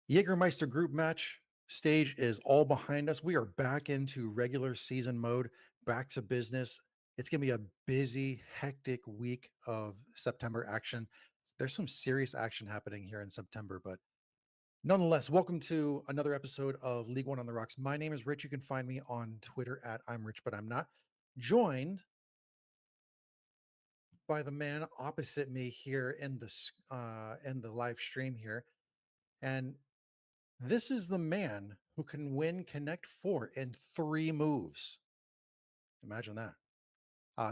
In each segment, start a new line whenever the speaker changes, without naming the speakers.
Jägermeister group match stage is all behind us. We are back into regular season mode, back to business. It's going to be a busy, hectic week of September action. There's some serious action happening here in September, but nonetheless, welcome to another episode of League One on the Rocks. My name is Rich. You can find me on Twitter at I'm Rich, but I'm not. Joined by the man opposite me here in the live stream here, and this is the man who can win Connect Four in 3 moves. Imagine that.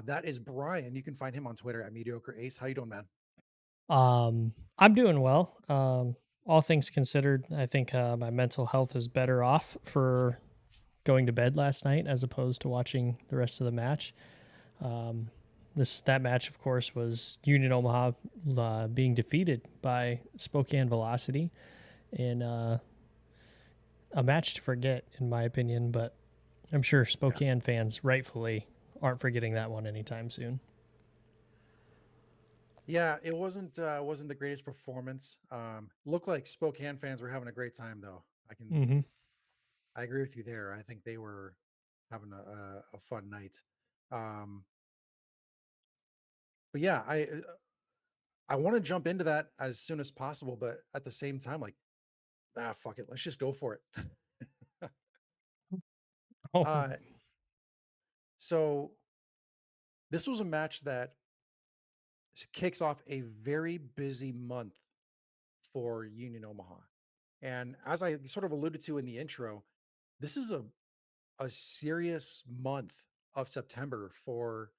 That is Brian. You can find him on Twitter at Mediocre Ace. How you doing, man?
I'm doing well. All things considered, I think my mental health is better off for going to bed last night as opposed to watching the rest of the match. Um, that match, of course, was Union Omaha being defeated by Spokane Velocity in a match to forget, in my opinion. But I'm sure
Yeah.
Spokane fans rightfully aren't forgetting that one anytime soon.
Yeah, it wasn't the greatest performance. Looked like Spokane fans were having a great time though.
Hmm.
I agree with you there. I think they were having a fun night. Um, but yeah, I want to jump into that as soon as possible, but at the same time, like, fuck it, let's just go for it.
Oh,
uh, so this was a match that kicks off a very busy month for Union Omaha. And as I sort of alluded to in the intro, this is a serious month of September for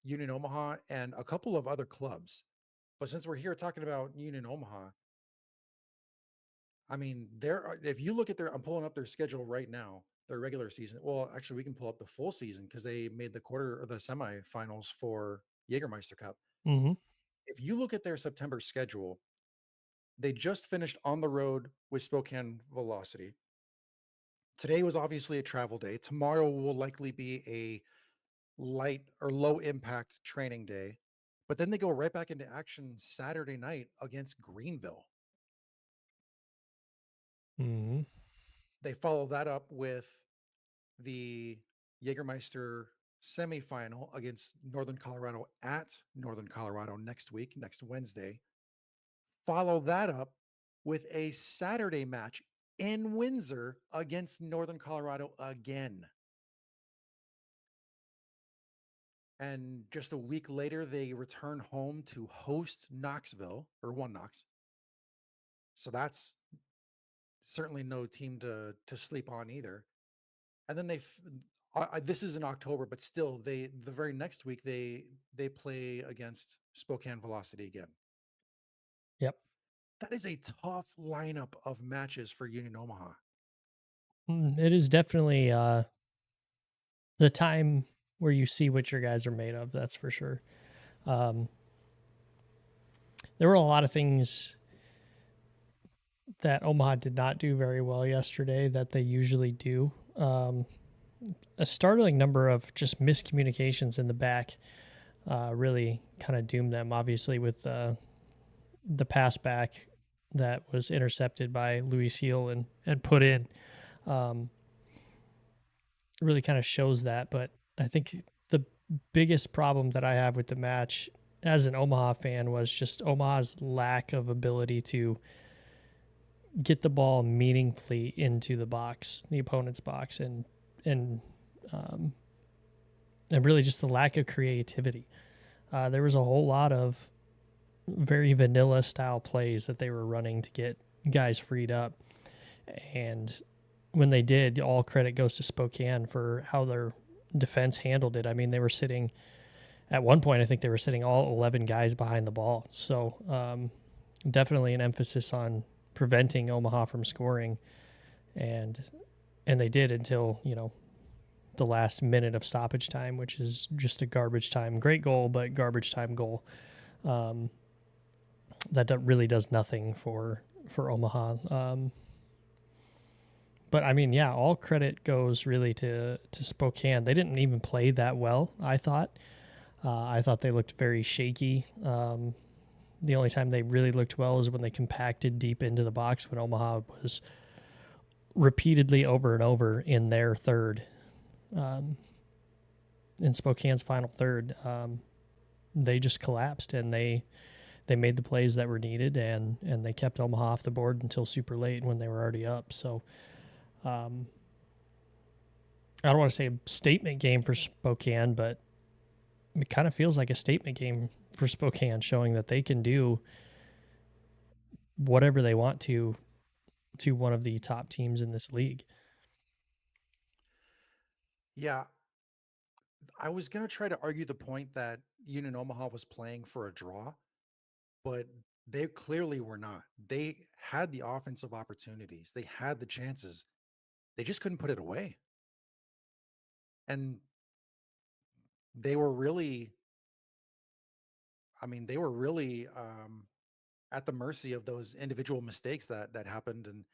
Union Omaha and a couple of other clubs. But since we're here talking about Union Omaha, I mean, if you look at I'm pulling up their schedule right now, their regular season. Well, actually, we can pull up the full season because they made the quarter or the semifinals for Jägermeister Cup.
hmm.
If you look at their September schedule, they just finished on the road with Spokane Velocity. Today was obviously a travel day. Tomorrow will likely be a light or low impact training day. But then they go right back into action Saturday night against Greenville.
Hmm.
They follow that up with the Jägermeister semifinal against Northern Colorado at Northern Colorado next week, next Wednesday. Follow that up with a Saturday match in Windsor against Northern Colorado again. And just a week later, they return home to host Knoxville or One Knox. So that's certainly no team to sleep on either. And then this is in October, but still, the very next week they play against Spokane Velocity again.
Yep.
That is a tough lineup of matches for Union Omaha.
It is definitely the time where you see what your guys are made of. That's for sure. Um, there were a lot of things that Omaha did not do very well yesterday that they usually do. A startling number of just miscommunications in the back really kind of doomed them. Obviously, with the pass back that was intercepted by Luis Heel and put in, um, really kind of shows that. But I think the biggest problem that I have with the match as an Omaha fan was just Omaha's lack of ability to get the ball meaningfully into the box, the opponent's box, and um, and really just the lack of creativity. There was a whole lot of very vanilla style plays that they were running to get guys freed up, and when they did, all credit goes to Spokane for how their defense handled it. I mean, they were sitting at one point. I think they were sitting all 11 guys behind the ball. So definitely an emphasis on preventing Omaha from scoring, and they did until the last minute of stoppage time, which is just a garbage time. Great goal, but garbage time goal. Um, that really does nothing for Omaha. But I mean, yeah, all credit goes really to Spokane. They didn't even play that well, I thought. I thought they looked very shaky. The only time they really looked well is when they compacted deep into the box when Omaha was repeatedly over and over in their third, um, in Spokane's final third. They just collapsed and they made the plays that were needed and they kept Omaha off the board until super late when they were already up. So um, I don't want to say a statement game for Spokane, but it kind of feels like a statement game for Spokane, showing that they can do whatever they want to one of the top teams in this league.
Yeah, I was gonna try to argue the point that Union Omaha was playing for a draw, but they clearly were not. They had the offensive opportunities, they had the chances, they just couldn't put it away. And they were really, I mean, they were really at the mercy of those individual mistakes that happened. And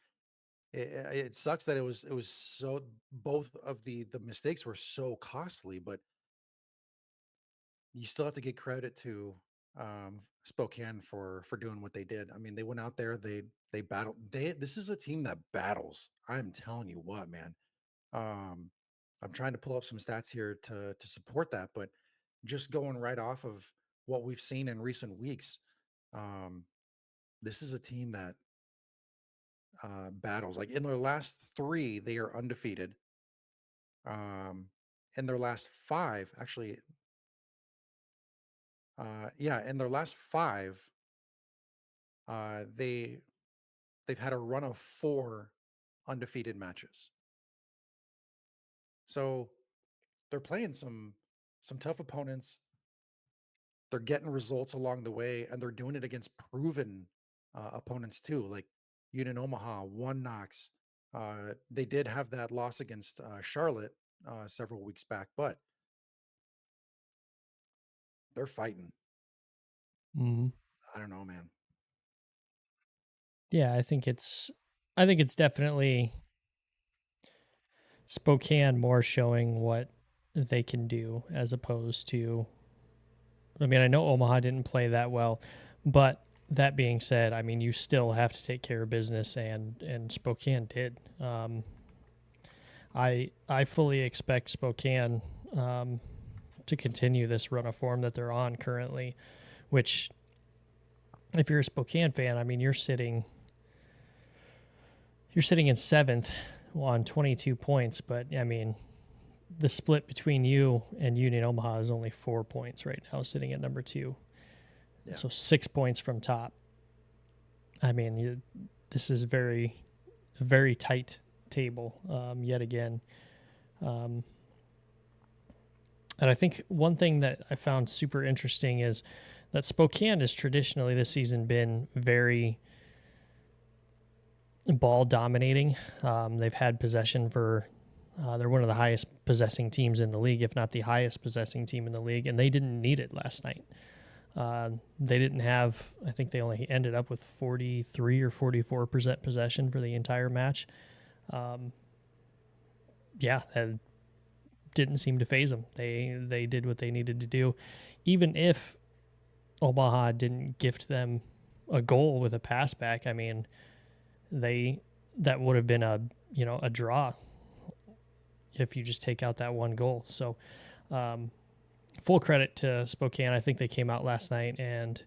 it sucks that it was so both of the mistakes were so costly, but you still have to get credit to Spokane for doing what they did. I mean, they went out there, they battled. This is a team that battles. I'm telling you what, man. Um, I'm trying to pull up some stats here to support that, but just going right off of what we've seen in recent weeks, um, this is a team that battles. Like in their last three, they are undefeated. In their last five, actually, yeah, in their last five, they've had a run of four undefeated matches. So they're playing some tough opponents. They're getting results along the way, and they're doing it against proven opponents too, like Union Omaha, One Knox. They did have that loss against Charlotte several weeks back, but they're fighting.
Mm-hmm.
I don't know, man.
Yeah, I think it's definitely Spokane more showing what they can do as opposed to. I mean, I know Omaha didn't play that well, but that being said, I mean, you still have to take care of business, and Spokane did. I fully expect Spokane um, to continue this run of form that they're on currently. Which, if you're a Spokane fan, I mean, you're sitting in seventh on 22 points, but I mean, the split between you and Union Omaha is only 4 points right now, sitting at number two.
Yeah.
So 6 points from top. I mean, this is very tight table yet again. Um, and I think one thing that I found super interesting is that Spokane has traditionally this season been very ball dominating. They've had possession for they're one of the highest possessing teams in the league, if not the highest possessing team in the league, and they didn't need it last night. They didn't have, I think they only ended up with 43 or 44% possession for the entire match. Um, yeah, that didn't seem to phase them. They did what they needed to do, even if Omaha didn't gift them a goal with a pass back. I mean, they that would have been a draw if you just take out that one goal. So um, full credit to Spokane. I think they came out last night and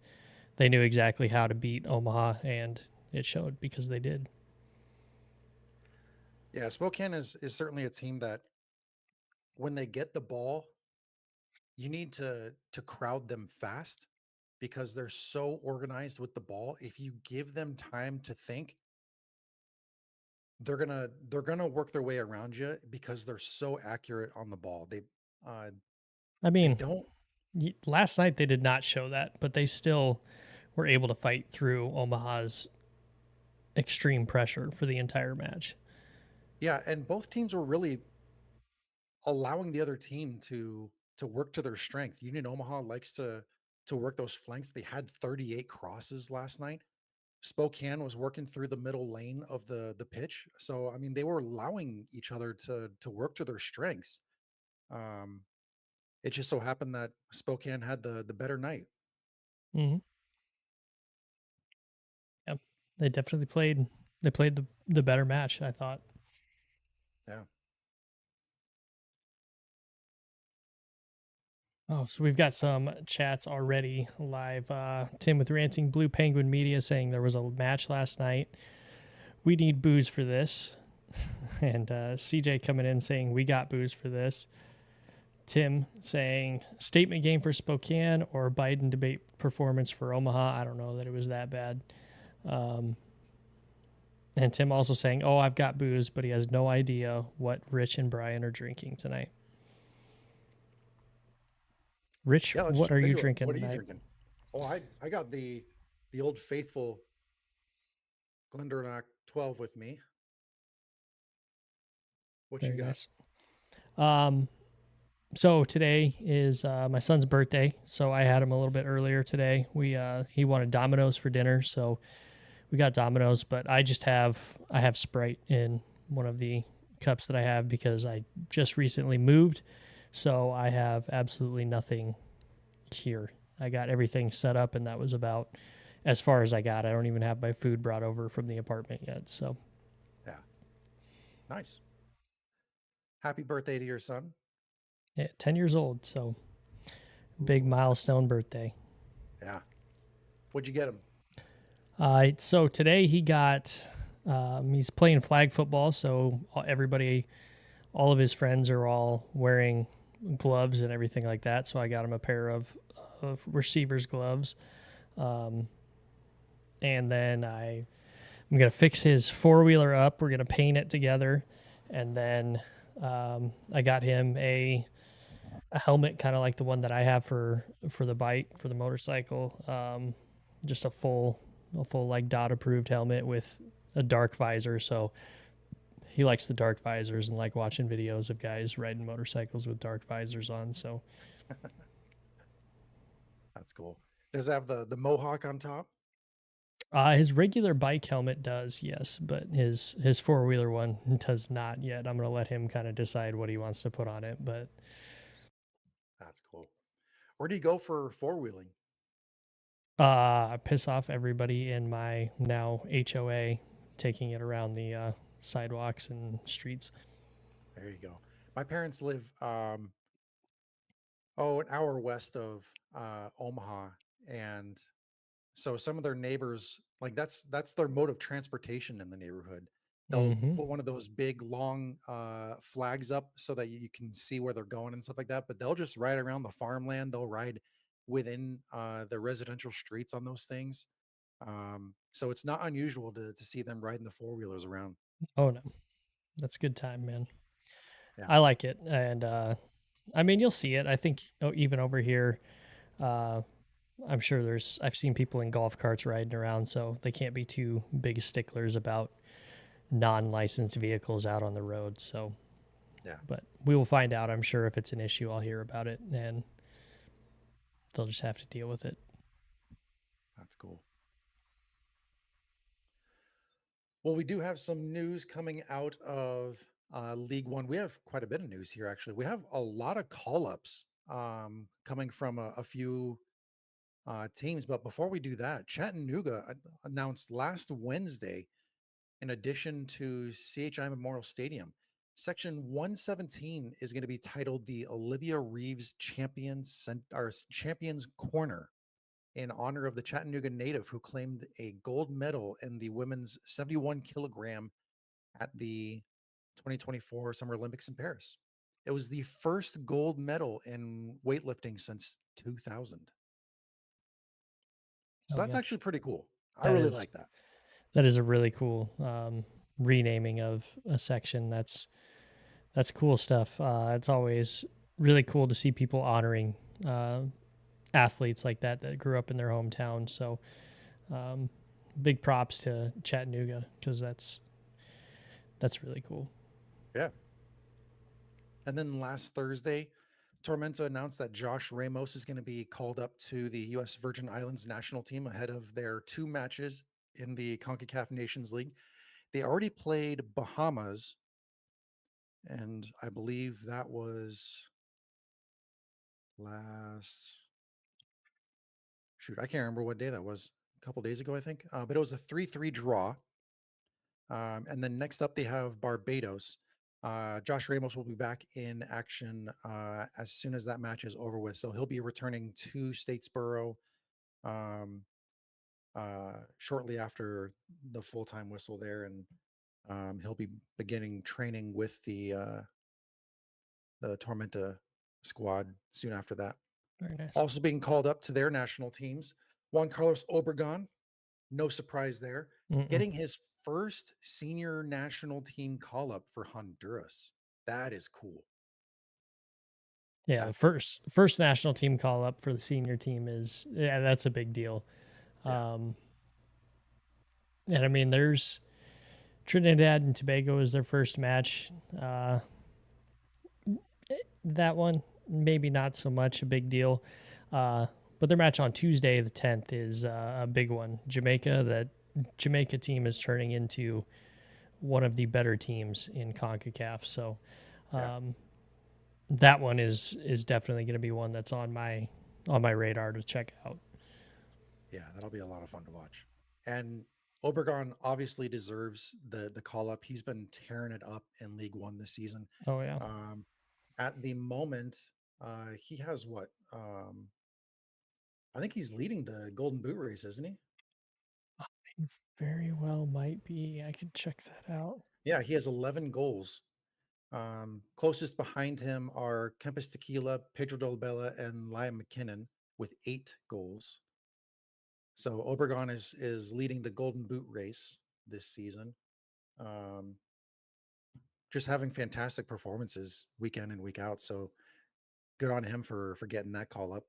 they knew exactly how to beat Omaha, and it showed because they did.
Yeah, Spokane is certainly a team that when they get the ball, you need to crowd them fast because they're so organized with the ball. If you give them time to think, they're gonna work their way around you because they're so accurate on the ball. Uh
I
they
mean,
don't.
last night they did not show that, but they still were able to fight through Omaha's extreme pressure for the entire match.
Yeah, and both teams were really allowing the other team to work to their strength. Union Omaha likes to work those flanks. They had 38 crosses last night. Spokane was working through the middle lane of the pitch. So I mean, they were allowing each other to work to their strengths. Um, it just so happened that Spokane had the better night.
Mm-hmm. They definitely played. They played the better match, I thought.
Yeah.
Oh, so we've got some chats already live. Tim with Ranting Blue Penguin Media saying there was a match last night. We need booze for this. And CJ coming in saying we got booze for this. Tim saying statement game for Spokane or Biden debate performance for Omaha. I don't know that it was that bad. Um, and Tim also saying, "Oh, I've got booze," but he has no idea what Rich and Brian are drinking tonight. Rich,
Yeah, let's
what
jump
are you
into it.
drinking
What are you
tonight?
drinking? Oh, I got the old faithful Glendronach 12 with me. What you
Very
got?
nice. Um, so today is my son's birthday, so I had him a little bit earlier today. He wanted Domino's for dinner, so we got Domino's. But I have Sprite in one of the cups that I have because I just recently moved, so I have absolutely nothing here. I got everything set up, and that was about as far as I got. I don't even have my food brought over from the apartment yet. So
Yeah, nice. Happy birthday to your son.
yeah, 10 years old, so big
Ooh, that's
milestone birthday.
yeah. What'd you get him?
So today he's playing flag football. So everybody, all of his friends are all wearing gloves and everything like that. So I got him a pair of receivers gloves. Um, and then I'm going to fix his four-wheeler up. We're going to paint it together. And then I got him a helmet kind of like the one that I have for the bike, for the motorcycle. Just a full like dot approved helmet with a dark visor. So he likes the dark visors and like watching videos of guys riding motorcycles with dark visors on. So
That's cool. Does it have the mohawk on top?
his regular bike helmet does, yes, but his four wheeler one does not yet. I'm gonna let him kind of decide what he wants to put on it, but
That's cool. Where do you go for four wheeling?
I piss off everybody in my now HOA, taking it around the sidewalks and streets.
There you go. My parents live an hour west of Omaha, and so some of their neighbors, like that's their mode of transportation in the neighborhood. They'll
Mm-hmm.
put one of those big long flags up so that you can see where they're going and stuff like that. But they'll just ride around the farmland. They'll ride within the residential streets on those things. So it's not unusual to see them riding the four wheelers around.
Oh no, that's a good time, man.
Yeah,
I like it, and I mean, you'll see it. I think even over here, uh, I'm sure I've seen people in golf carts riding around, so they can't be too big sticklers about non-licensed vehicles out on the road. So,
yeah,
but we will find out. I'm sure if it's an issue, I'll hear about it, and they'll just have to deal with it.
that's cool. Well, we do have some news coming out of League One. We have quite a bit of news here, actually. We have a lot of call ups coming from a few teams. But before we do that, Chattanooga announced last Wednesday, in addition to CHI Memorial Stadium, Section 117 is going to be titled the Olivia Reeves Champions Corner in honor of the Chattanooga native who claimed a gold medal in the women's 71 kilogram at the 2024 Summer Olympics in Paris. It was the first gold medal in weightlifting since 2000. So
Oh
that's
yeah,
actually pretty cool. I
that
really
is
like that.
that is a really cool renaming of a section. That's cool stuff. It's always really cool to see people honoring uh, athletes like that grew up in their hometown. So um, big props to Chattanooga because that's really cool.
Yeah. And then last Thursday, Tormenta announced that Josh Ramos is going to be called up to the U.S. Virgin Islands national team ahead of their two matches in the CONCACAF Nations League. They already played Bahamas, and I believe that was last. Shoot, I can't remember what day that was. a couple days ago, I think. But it was a 3-3 draw. And then next up, they have Barbados. Josh Ramos will be back in action as soon as that match is over with. So he'll be returning to Statesboro um, shortly after the full time whistle there, and he'll be beginning training with the Tormenta squad soon after that.
Very nice.
Also being called up to their national teams, Juan Carlos Obregon, no surprise there,
Mm-mm.
getting his first senior national team call up for Honduras. That is cool.
Yeah, the
That's cool.
first national team call up for the senior team is, yeah, that's a big deal.
Yeah.
Um, and I mean, there's Trinidad and Tobago is their first match. That one maybe not so much a big deal, uh, but their match on Tuesday the 10th is a big one. That Jamaica team is turning into one of the better teams in CONCACAF. So
Yeah.
um, that one is definitely going to be one that's on my radar to check out.
Yeah. That'll be a lot of fun to watch. And Obregon obviously deserves the call up. He's been tearing it up in League One this season.
Oh yeah,
Um, at the moment, he has what? I think he's leading the Golden Boot race, isn't he?
very well might be. I could check that out.
Yeah, he has 11 goals. Closest behind him are Kempis Tequila, Pedro Dolbella, and Liam McKinnon with 8 goals. So Obregon is leading the Golden Boot race this season. Um, just having fantastic performances week in and week out. So good on him for getting that call up.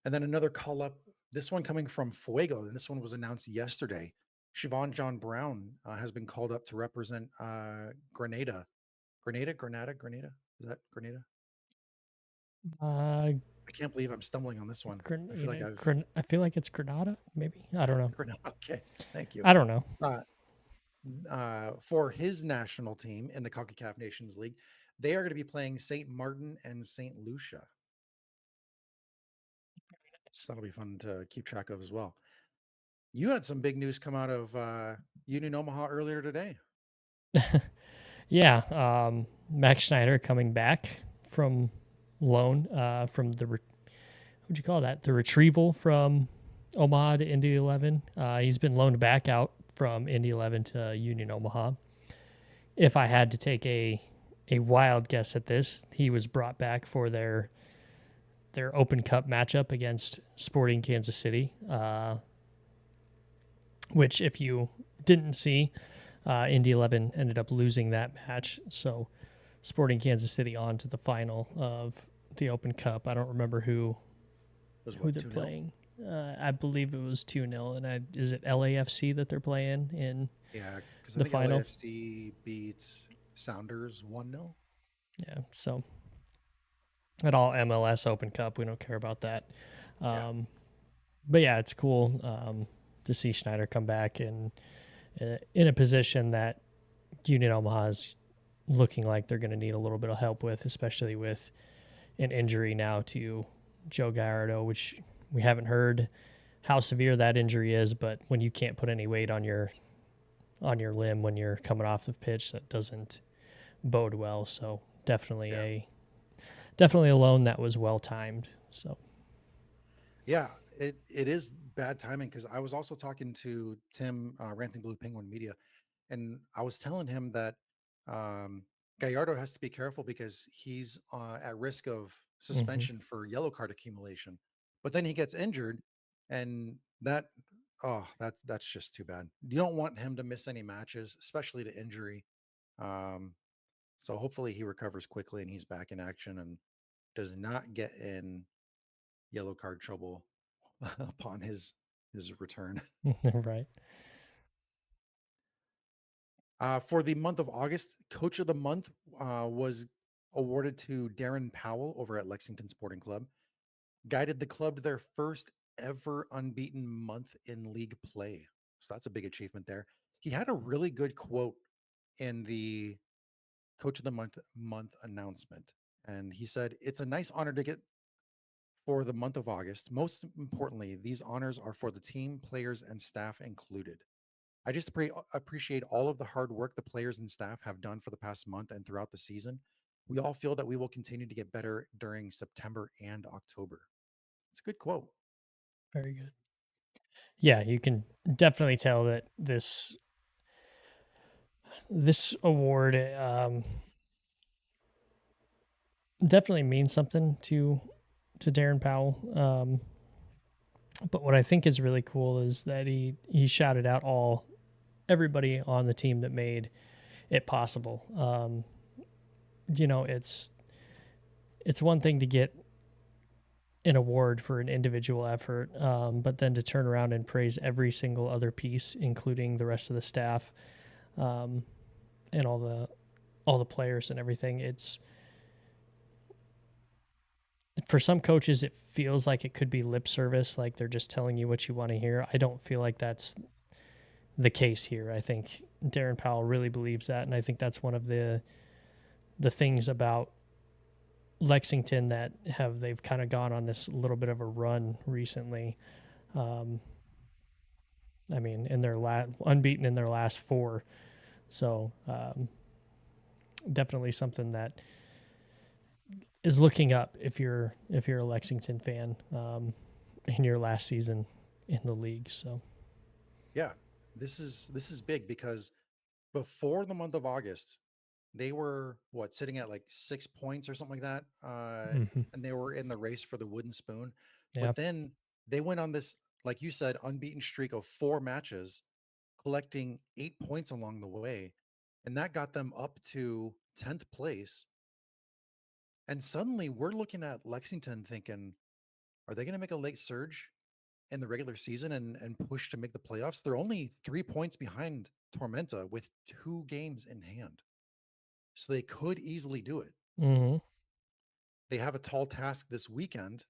And then another call up. This one coming from Fuego, and this one was announced yesterday. Siobhan John Brown has been called up to represent Grenada. Grenada. Is that Grenada?
Uh,
I can't believe I'm stumbling on this one. I feel like
Grenada,
I've
I feel like it's Granada, maybe. I don't know.
Grenada. Okay, thank you.
I don't know.
Uh, for his national team in the CONCACAF Nations League, they are going to be playing St. Martin and St. Lucia. So that'll be fun to keep track of as well. You had some big news come out of Union Omaha earlier today.
Yeah, Max Schneider coming back from loan from what'd you call that? The retrieval from Omaha to Indy 11. He's been loaned back out from Indy 11 to Union Omaha. If I had to take a wild guess at this, he was brought back for their Open Cup matchup against Sporting Kansas City, which if you didn't see, Indy 11 ended up losing that match. So Sporting Kansas City on to the final of the Open Cup. I don't remember
It was
who
what,
they're
2-0?
playing. I believe it was 2-0. And is it LAFC that they're playing in
Yeah, because I
the
think
final?
LAFC beat Sounders 1-0.
Yeah. So at all MLS Open Cup, we don't care about that.
Yeah.
But yeah, it's cool to see Schneider come back in a position that Union Omaha is looking like they're going to need a little bit of help with, especially with an injury now to Joe Gallardo, which we haven't heard how severe that injury is. But when you can't put any weight on your limb when you're coming off the pitch, that doesn't bode well. So
Yeah.
definitely a loan that was well timed. So
Yeah, it is bad timing because I was also talking to Tim, Ranting Blue Penguin Media, and I was telling him that um, Gallardo has to be careful because he's at risk of
mhm.
suspension for yellow card accumulation. But then he gets injured, and that's just too bad. You don't want him to miss any matches, especially to injury. Um, so hopefully he recovers quickly and he's back in action and does not get in yellow card trouble upon his return.
Right.
For the month of August, Coach of the Month was awarded to Darren Powell over at Lexington Sporting Club. Guided the club to their first ever unbeaten month in league play. So that's a big achievement there. He had a really good quote in the Coach of the Month announcement, and he said, "It's a nice honor to get for the month of August. Most importantly, these honors are for the team, players, and staff included. I just appreciate all of the hard work the players and staff have done for the past month and throughout the season. We all feel that we will continue to get better during September and October. It's a good quote.
Very good. Yeah, you can definitely tell that this award definitely means something to Darren Powell. But what I think is really cool is that he shouted out everybody on the team that made it possible. You know, it's one thing to get an award for an individual effort, but then to turn around and praise every single other piece, including the rest of the staff, um, and all the players and everything. It's for some coaches, it feels like it could be lip service, like they're just telling you what you want to hear. I don't feel like that's the case here. I think Darren Powell really believes that, and I think that's one of the things about Lexington that they've kind of gone on this little bit of a run recently. Um, I mean, in their unbeaten in their last four, so definitely something that is looking up if you're a Lexington fan in your last season in the league. So
Yeah, this is big because before the month of August, they were what sitting at like 6 points or something like that,
mhm.
and they were in the race for the wooden spoon.
Yeah.
But then they went on this, like you said, unbeaten streak of 4 matches, collecting 8 points along the way, and that got them up to 10th place. And suddenly, we're looking at Lexington thinking, are they going to make a late surge in the regular season and push to make the playoffs? They're only 3 points behind Tormenta with 2 games in hand. So they could easily do it.
Hmm.
They have a tall task this weekend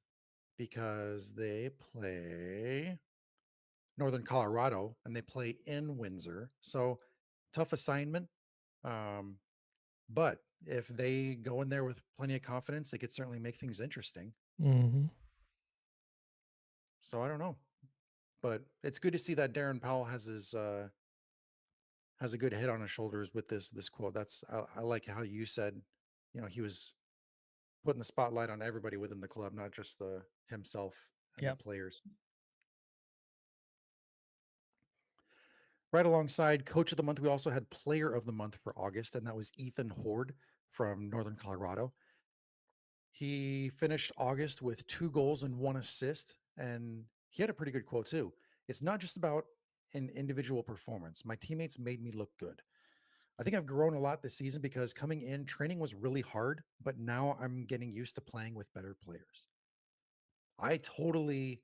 because they play Northern Colorado and they play in Windsor. So tough assignment. Um, but if they go in there with plenty of confidence, they could certainly make things interesting.
Hmm.
So I don't know. But it's good to see that Darren Powell has a good head on his shoulders with this quote. I like how you said, he was putting the spotlight on everybody within the club, not just the himself and the
Yep.
players. Right alongside Coach of the Month, we also had Player of the Month for August, and that was Ethan Horde from Northern Colorado. He finished August with 2 goals and 1 assist, and he had a pretty good quote too. It's not just about an individual performance. My teammates made me look good. I think I've grown a lot this season because coming in, training was really hard, but now I'm getting used to playing with better players. I totally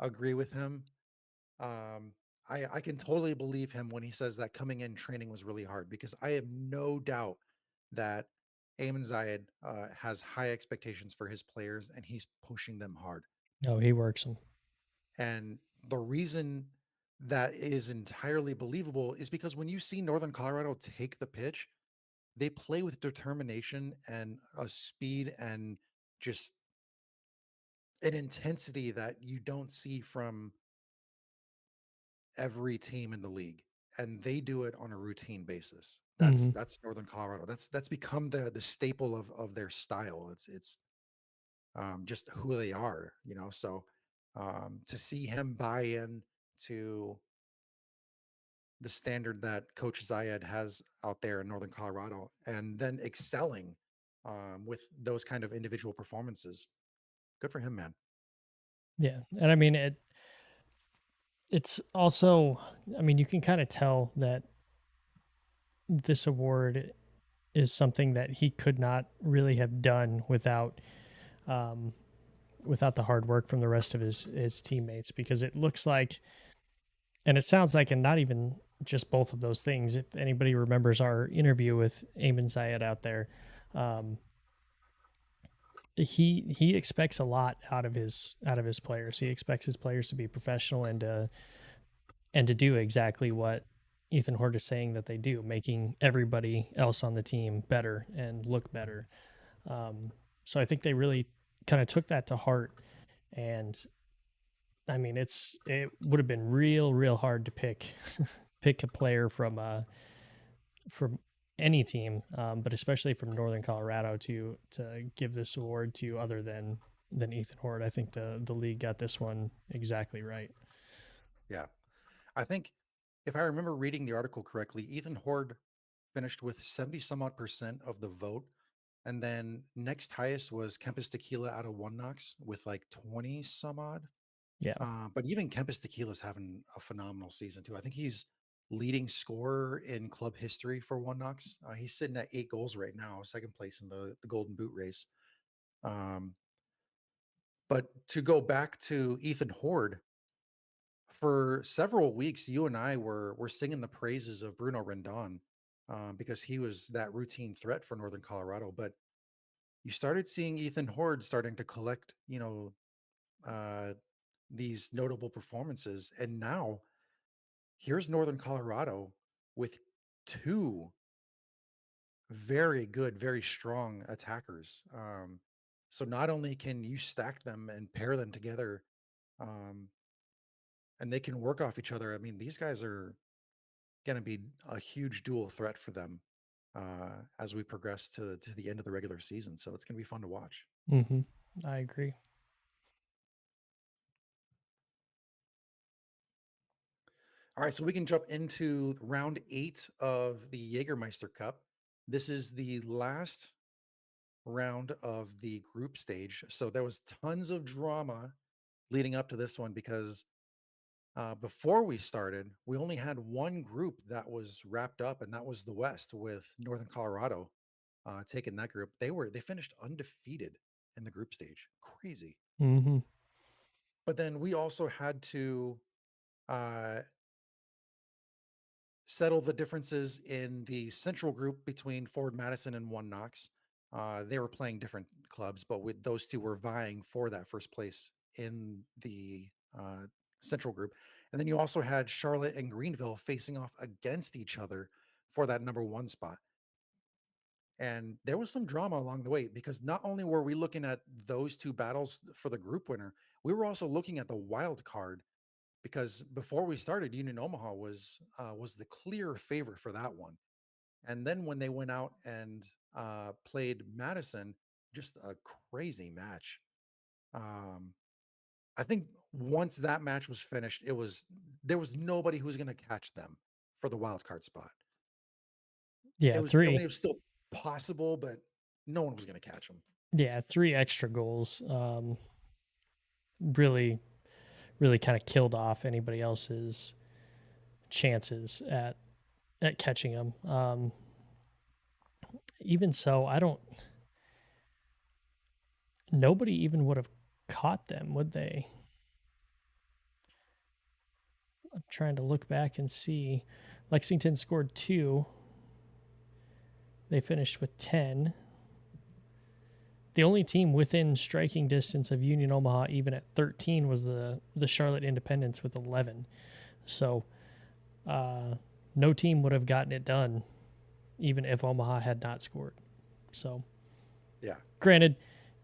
agree with him. Um, I can totally believe him when he says that coming in training was really hard because I have no doubt that Eamon Zayed has high expectations for his players and he's pushing them hard.
Oh, he works them.
And the reason that is entirely believable is because when you see Northern Colorado take the pitch, they play with determination and a speed and just an intensity that you don't see from every team in the league, and they do it on a routine basis. That's
Hmm.
that's Northern Colorado. That's become the staple of their style. It's just who they are. So to see him buy in to the standard that Coach Zayed has out there in Northern Colorado, and then excelling with those kind of individual performances, good for him, man.
Yeah, and I mean it's also, I mean, you can kind of tell that this award is something that he could not really have done um, without the hard work from the rest of his teammates, because it looks like, and it sounds like, and not even just both of those things. If anybody remembers our interview with Eamon Zayed out there, um, he expects a lot out of his players. He expects his players to be professional and to do exactly what Ethan Horde is saying that they do, making everybody else on the team better and look better. So I think they really kind of took that to heart And I mean, it would have been real hard to pick a player from any team, but especially from Northern Colorado to give this award to other than Ethan Horde. I think the league got this one exactly right.
Yeah. I think if I remember reading the article correctly, Ethan Horde finished with 70 some odd percent of the vote. And then next highest was Kempis Tequila out of One Knox with like 20 some odd.
Yeah.
But even Kempis Tequila's having a phenomenal season too. I think he's leading scorer in club history for One Knox. He's sitting at 8 goals right now, second place in the Golden Boot race. Um, but to go back to Ethan Horde, for several weeks, you and I were singing the praises of Bruno Rendon because he was that routine threat for Northern Colorado. But you started seeing Ethan Horde starting to collect, uh, these notable performances, and now here's Northern Colorado with two very good, very strong attackers. So not only can you stack them and pair them together, um, and they can work off each other. I mean, these guys are going to be a huge dual threat for them as we progress to the end of the regular season. So it's going to be fun to watch.
Mm-hmm. I agree.
All right, so we can jump into round 8 of the Jägermeister Cup. This is the last round of the group stage. So there was tons of drama leading up to this one because before we started, we only had one group that was wrapped up, and that was the West with Northern Colorado taking that group. They finished undefeated in the group stage. Crazy.
Mm-hmm.
But then we also had to uh, settle the differences in the central group between Ford Madison and One Knox. They were playing different clubs, but with those two were vying for that first place in the central group. And then you also had Charlotte and Greenville facing off against each other for that number one spot. And there was some drama along the way because not only were we looking at those two battles for the group winner, we were also looking at the wild card because before we started, Union Omaha was the clear favorite for that one. And then when they went out and played Madison, just a crazy match. Um, I think once that match was finished, there was nobody who was going to catch them for the wild card spot.
Yeah,
I mean,
three.
it was still possible, but no one was going to catch them.
Yeah, three extra goals. Really, really kind of killed off anybody else's chances at catching them. Even so, I don't. Nobody even would have caught them, would they? I'm trying to look back and see. Lexington scored 2. They finished with 10. The only team within striking distance of Union Omaha, even at 13, was the Charlotte Independents with 11. So no team would have gotten it done, even if Omaha had not scored. So,
Yeah.
granted,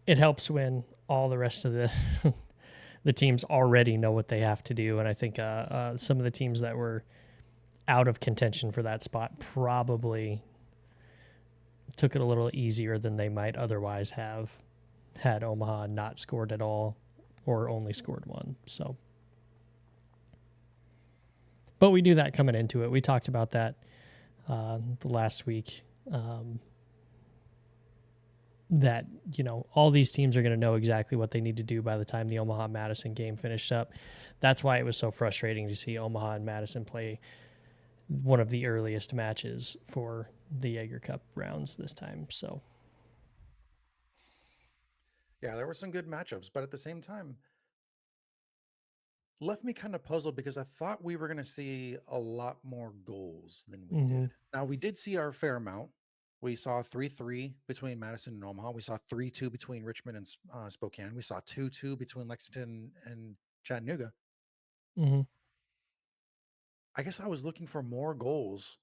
it helps when all the rest of the the teams already know what they have to do, and I think some of the teams that were out of contention for that spot probably took it a little easier than they might otherwise have had Omaha not scored at all or only scored one. So, but we knew that coming into it. We talked about that the last week. That all these teams are going to know exactly what they need to do by the time the Omaha Madison game finished up. That's why it was so frustrating to see Omaha and Madison play one of the earliest matches for the Jaeger Cup rounds this time. So,
Yeah, there were some good matchups, but at the same time, left me kind of puzzled because I thought we were going to see a lot more goals than we
mm-hmm,
did. Now, we did see our fair amount. We saw 3-3 between Madison and Omaha. We saw 3-2 between Richmond and Spokane. We saw 2-2 between Lexington and Chattanooga.
mm-hmm.
I guess I was looking for more goals,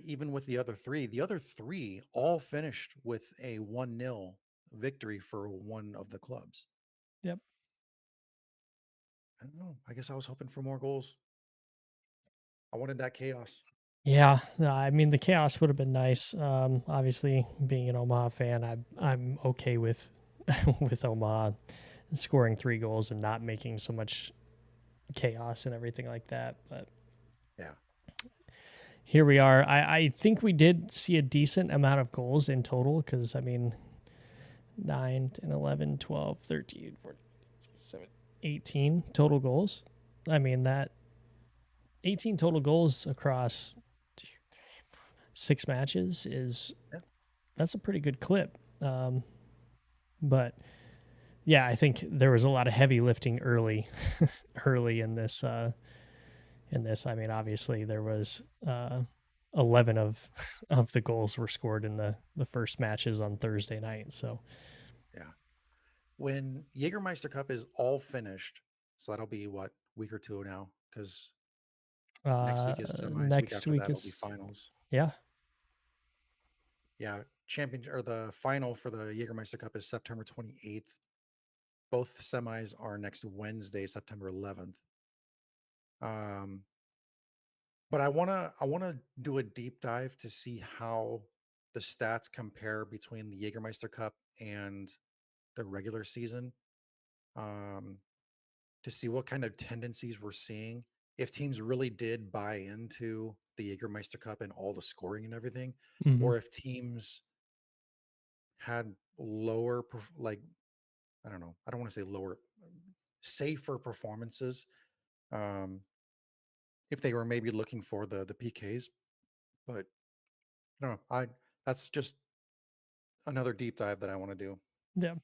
even with the other three. The other three all finished with a 1-0 victory for one of the clubs.
Yep.
I don't know. I guess I was hoping for more goals. I wanted that chaos.
Yeah, no, I mean the chaos would have been nice. Obviously, being an Omaha fan, I'm okay with with Omaha scoring 3 goals and not making so much chaos and everything like that. But
Yeah.
here we are. I think we did see a decent amount of goals in total because, I mean, 9, 10, 11, 12, 13, 14, 17, 18 total goals. I mean, that 18 total goals across 6 matches is
Yeah.
that's a pretty good clip. But yeah, I think there was a lot of heavy lifting early, early in this. I mean, obviously there was 11 of of the goals were scored in the first matches on Thursday night. So
Yeah. When Jägermeister Cup is all finished, so that'll be what, week or two now, because next week is semis. Week
next
after
week
that, it'll be
is
finals.
yeah.
Yeah, champion or the final for the Jägermeister Cup is September 28th. Both semis are next Wednesday, September 11th. Um, but I wanna do a deep dive to see how the stats compare between the Jägermeister Cup and the regular season. Um, to see what kind of tendencies we're seeing. If teams really did buy into the Jägermeister Cup and all the scoring and everything,
Hmm.
or if teams had lower, like, I don't know, I don't want to say lower, safer performances. Um, if they were maybe looking for the PKs, but no, I that's just another deep dive that I want to do.
Yeah.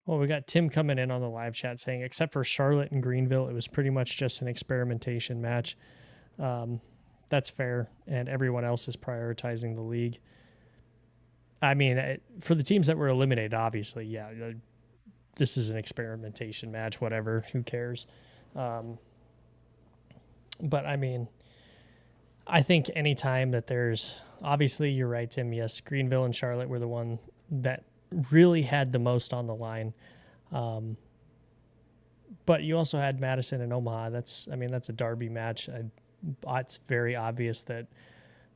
Well, we got Tim coming in on the live chat saying, except for Charlotte and Greenville, it was pretty much just an experimentation match. Um, that's fair, and everyone else is prioritizing the league. I mean, for the teams that were eliminated, obviously, yeah, this is an experimentation match. Whatever, who cares? Um, but I mean, I think anytime that there's obviously, you're right, Tim. Yes, Greenville and Charlotte were the one that really had the most on the line. Um, but you also had Madison and Omaha. I mean, that's a derby match. It's very obvious that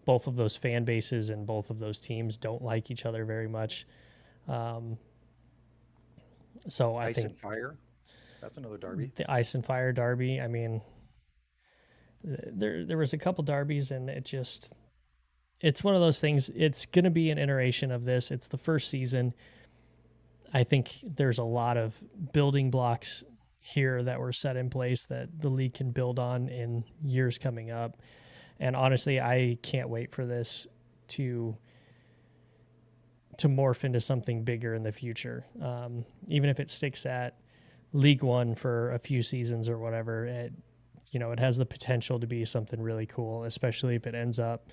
both of those fan bases and both of those teams don't like each other very much. Um, so I
Ice
think
and Fire, that's another derby.
the Ice and Fire derby. I mean, there was a couple derbies, and it's one of those things. It's going to be an iteration of this. It's the first season. I think there's a lot of building blocks here that were set in place that the league can build on in years coming up. And honestly, I can't wait for this to morph into something bigger in the future. Even if it sticks at League One for a few seasons or whatever, it has the potential to be something really cool, especially if it ends up,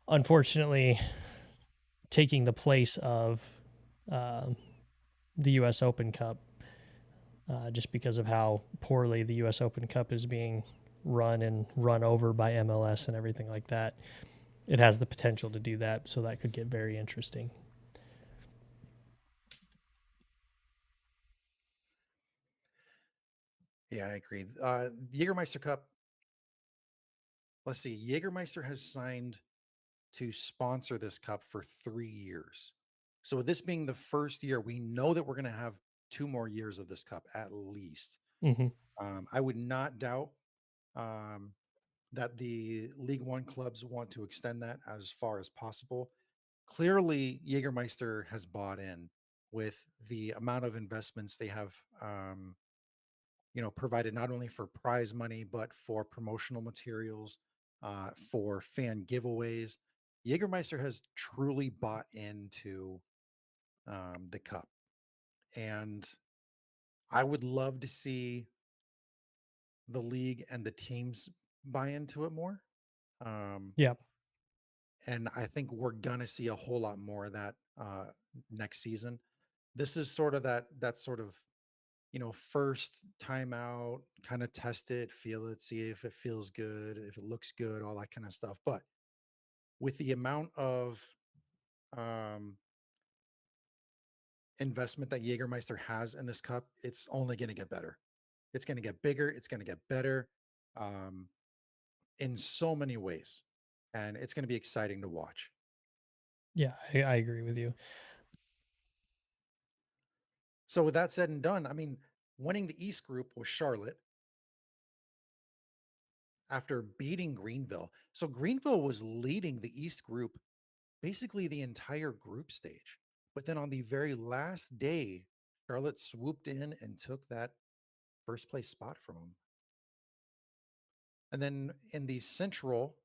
unfortunately, taking the place of uh, the U.S. Open Cup, just because of how poorly the U.S. Open Cup is being run and run over by MLS and everything like that. It has the potential to do that, so that could get very interesting.
Yeah, I agree. Jägermeister Cup. Let's see. Jägermeister has signed to sponsor this cup for 3 years. So with this being the first year, we know that we're going to have 2 more years of this cup at least.
Hmm.
I would not doubt um, that the League One clubs want to extend that as far as possible. Clearly, Jägermeister has bought in with the amount of investments they have, provided not only for prize money but for promotional materials, for fan giveaways. Jägermeister has truly bought into the cup, and I would love to see the league and the teams buy into it more. Um,
Yeah.
and I think we're gonna see a whole lot more of that next season. This is sort of that sort of first time out, kind of test it, feel it, see if it feels good, if it looks good, all that kind of stuff. But with the amount of um, investment that Jägermeister has in this cup, it's only going to get better. It's going to get bigger. It's going to get better um, in so many ways. And it's going to be exciting to watch.
Yeah, I agree with you.
So, with that said and done, I mean, winning the East group was Charlotte after beating Greenville. So, Greenville was leading the East group basically the entire group stage. But then on the very last day, Charlotte swooped in and took that first place spot from them. And then in the Central,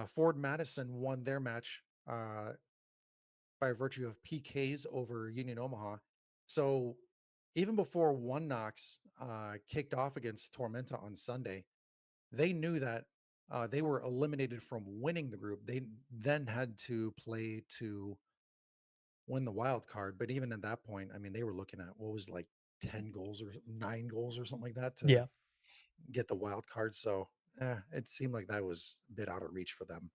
Ford Madison won their match by virtue of PKs over Union Omaha. So even before One Knox kicked off against Tormenta on Sunday, they knew that they were eliminated from winning the group. They then had to play to win the wild card. But even at that point, I mean, they were looking at what was like 10 goals or 9 goals or something like that to
Yeah.
get the wild card. So it seemed like that was a bit out of reach for them.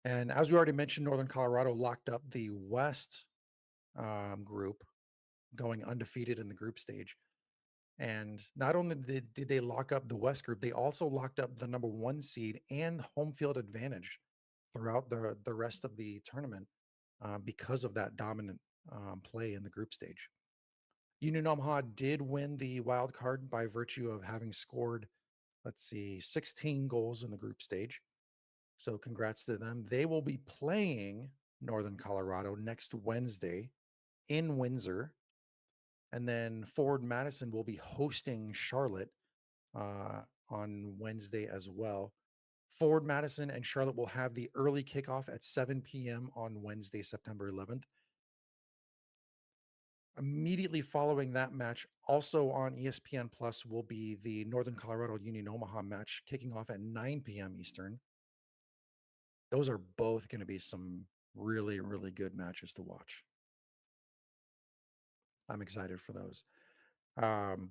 And as we already mentioned, Northern Colorado locked up the West group, going undefeated in the group stage. And not only did they lock up the West group, they also locked up the number one seed and home field advantage throughout the rest of the tournament because of that dominant play in the group stage. Union Omaha did win the wild card by virtue of having scored, let's see, 16 goals in the group stage. So congrats to them. They will be playing Northern Colorado next Wednesday in Windsor. And then Forward Madison will be hosting Charlotte on Wednesday as well. Forward Madison and Charlotte will have the early kickoff at 7 p.m. on Wednesday, September 11th. Immediately following that match, also on ESPN Plus, will be the Northern Colorado Union Omaha match kicking off at 9 p.m. Eastern. Those are both going to be some really, really good matches to watch. I'm excited for those.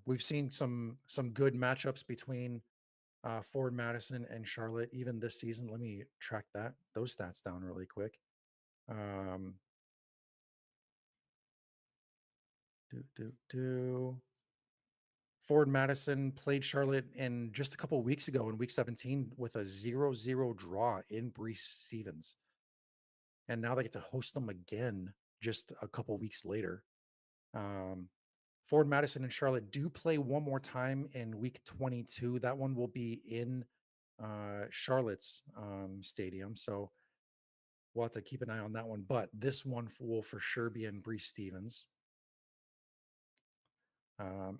We've seen some good matchups between Ford Madison and Charlotte even this season. Let me track those stats down really quick. Um, do do do. Ford Madison played Charlotte in just a couple weeks ago in week 17 with a 0-0 draw in Breese Stevens. And now they get to host them again just a couple weeks later. Um, Ford Madison and Charlotte do play one more time in week 22. That one will be in Charlotte's stadium. So we'll have to keep an eye on that one. But this one will for sure be in Breese Stevens.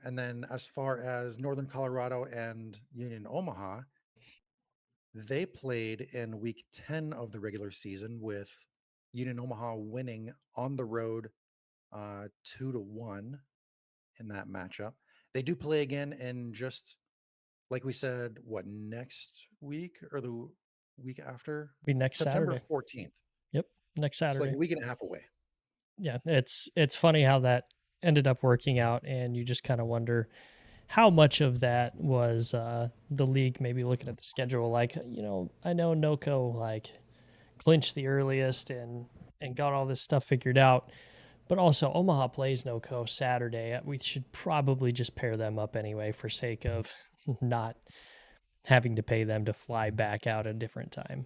And then as far as Northern Colorado and Union Omaha, they played in week 10 of the regular season with Union Omaha winning on the road 2-1 in that matchup. They do play again in just like we said, what next week or the week after?
Be next
September
Saturday.
14th.
Yep, next
It's like
Saturday.
a week and a half away.
Yeah, it's funny how that ended up working out, and you just kind of wonder how much of that was the league maybe looking at the schedule, like I know NoCo like clinched the earliest and got all this stuff figured out, but also Omaha plays NoCo Saturday. We should probably just pair them up anyway for sake of not having to pay them to fly back out at a different time.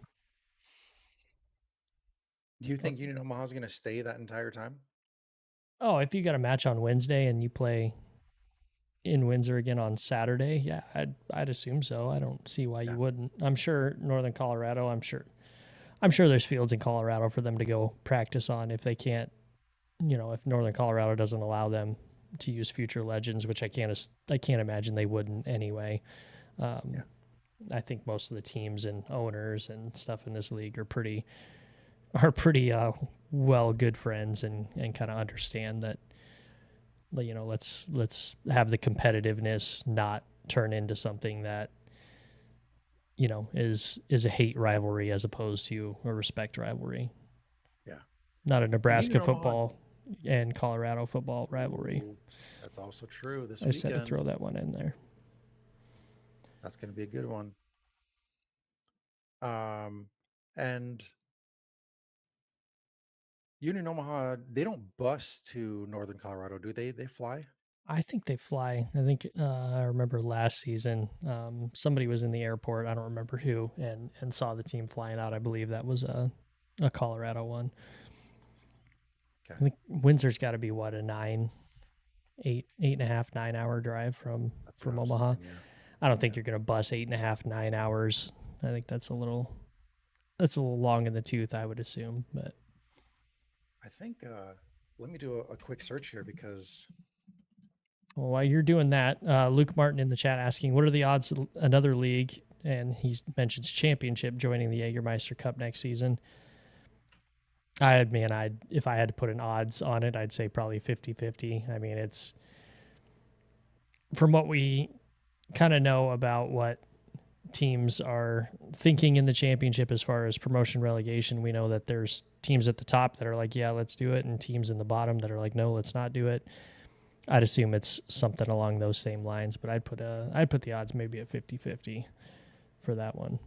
Do you think Union Omaha is going to stay that entire time?
Oh, if you got a match on Wednesday and you play in Windsor again on Saturday, yeah, I'd assume so. I don't see why
Yeah.
you wouldn't. I'm sure Northern Colorado. I'm sure there's fields in Colorado for them to go practice on if they can't. If Northern Colorado doesn't allow them to use future legends, which I can't imagine they wouldn't anyway. Um,
Yeah.
I think most of the teams and owners and stuff in this league are pretty well good friends and kind of understand that let's have the competitiveness not turn into something that is a hate rivalry as opposed to a respect rivalry,
Yeah.
not a
And Union
Nebraska
Omaha,
football and Colorado football rivalry.
ooh, that's also true this
I just had to
weekend.
throw that one in there.
That's going to be a good one. And Union Omaha, they don't bus to Northern Colorado, do they? They fly?
I think they fly. I think I remember last season, somebody was in the airport. I don't remember who, and saw the team flying out. I believe that was a Colorado one.
Okay.
I think Windsor's got to be what, a 8.5, 9 hour drive
That's what
from
I was
Omaha.
thinking. Yeah.
I don't think
Yeah.
you're going to bus 8.5, 9 hours. I think that's a little long in the tooth, I would assume. But
I think, let me do a quick search here because
well, while you're doing that, Luke Martin in the chat asking, what are the odds another league, and he mentions championship, joining the Jägermeister Cup next season? I if I had to put an odds on it, I'd say probably 50-50. I mean, it's from what we kind of know about what teams are thinking in the championship as far as promotion relegation. We know that there's teams at the top that are like, yeah, let's do it, and teams in the bottom that are like, no, let's not do it. I'd assume it's something along those same lines, but I'd put the odds maybe at 50-50 for that one.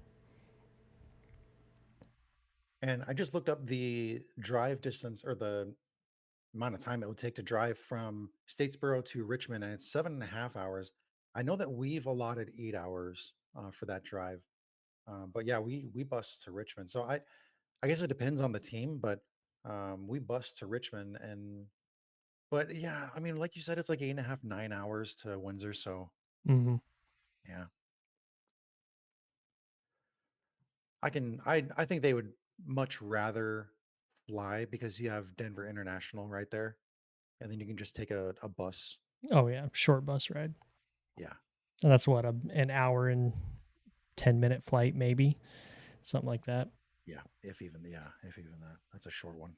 and I just looked up the drive distance or the amount of time it would take to drive from Statesboro to Richmond, and it's 7.5 hours. I know that we've allotted 8 hours for that drive, but yeah, we bus to Richmond. So I guess it depends on the team, but we bus to Richmond, and but yeah, I mean, like you said, it's like 8.5, 9 hours to Windsor. So
Mm-hmm.
yeah, I think they would much rather fly because you have Denver International right there, and then you can just take a bus.
Oh yeah, short bus ride,
Yeah.
and that's what an hour and 10-minute flight, maybe something like that.
Yeah, if even that. That's a short one.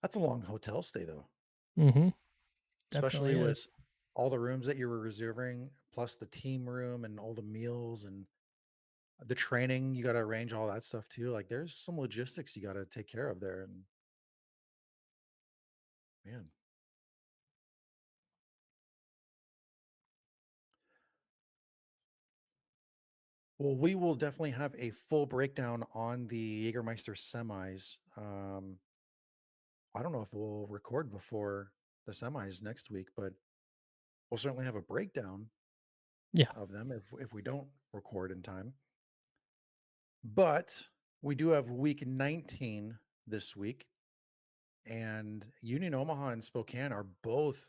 That's a long hotel stay though,
Mm-hmm.
especially
Definitely
with
is.
all the rooms that you were reserving, plus the team room and all the meals and the training. You got to arrange all that stuff too. Like there's some logistics you got to take care of there. And man, well, we will definitely have a full breakdown on the Jägermeister semis. I don't know if we'll record before the semis next week, but we'll certainly have a breakdown
Yeah.
of them if we don't record in time. But we do have week 19 this week, and Union Omaha and Spokane are both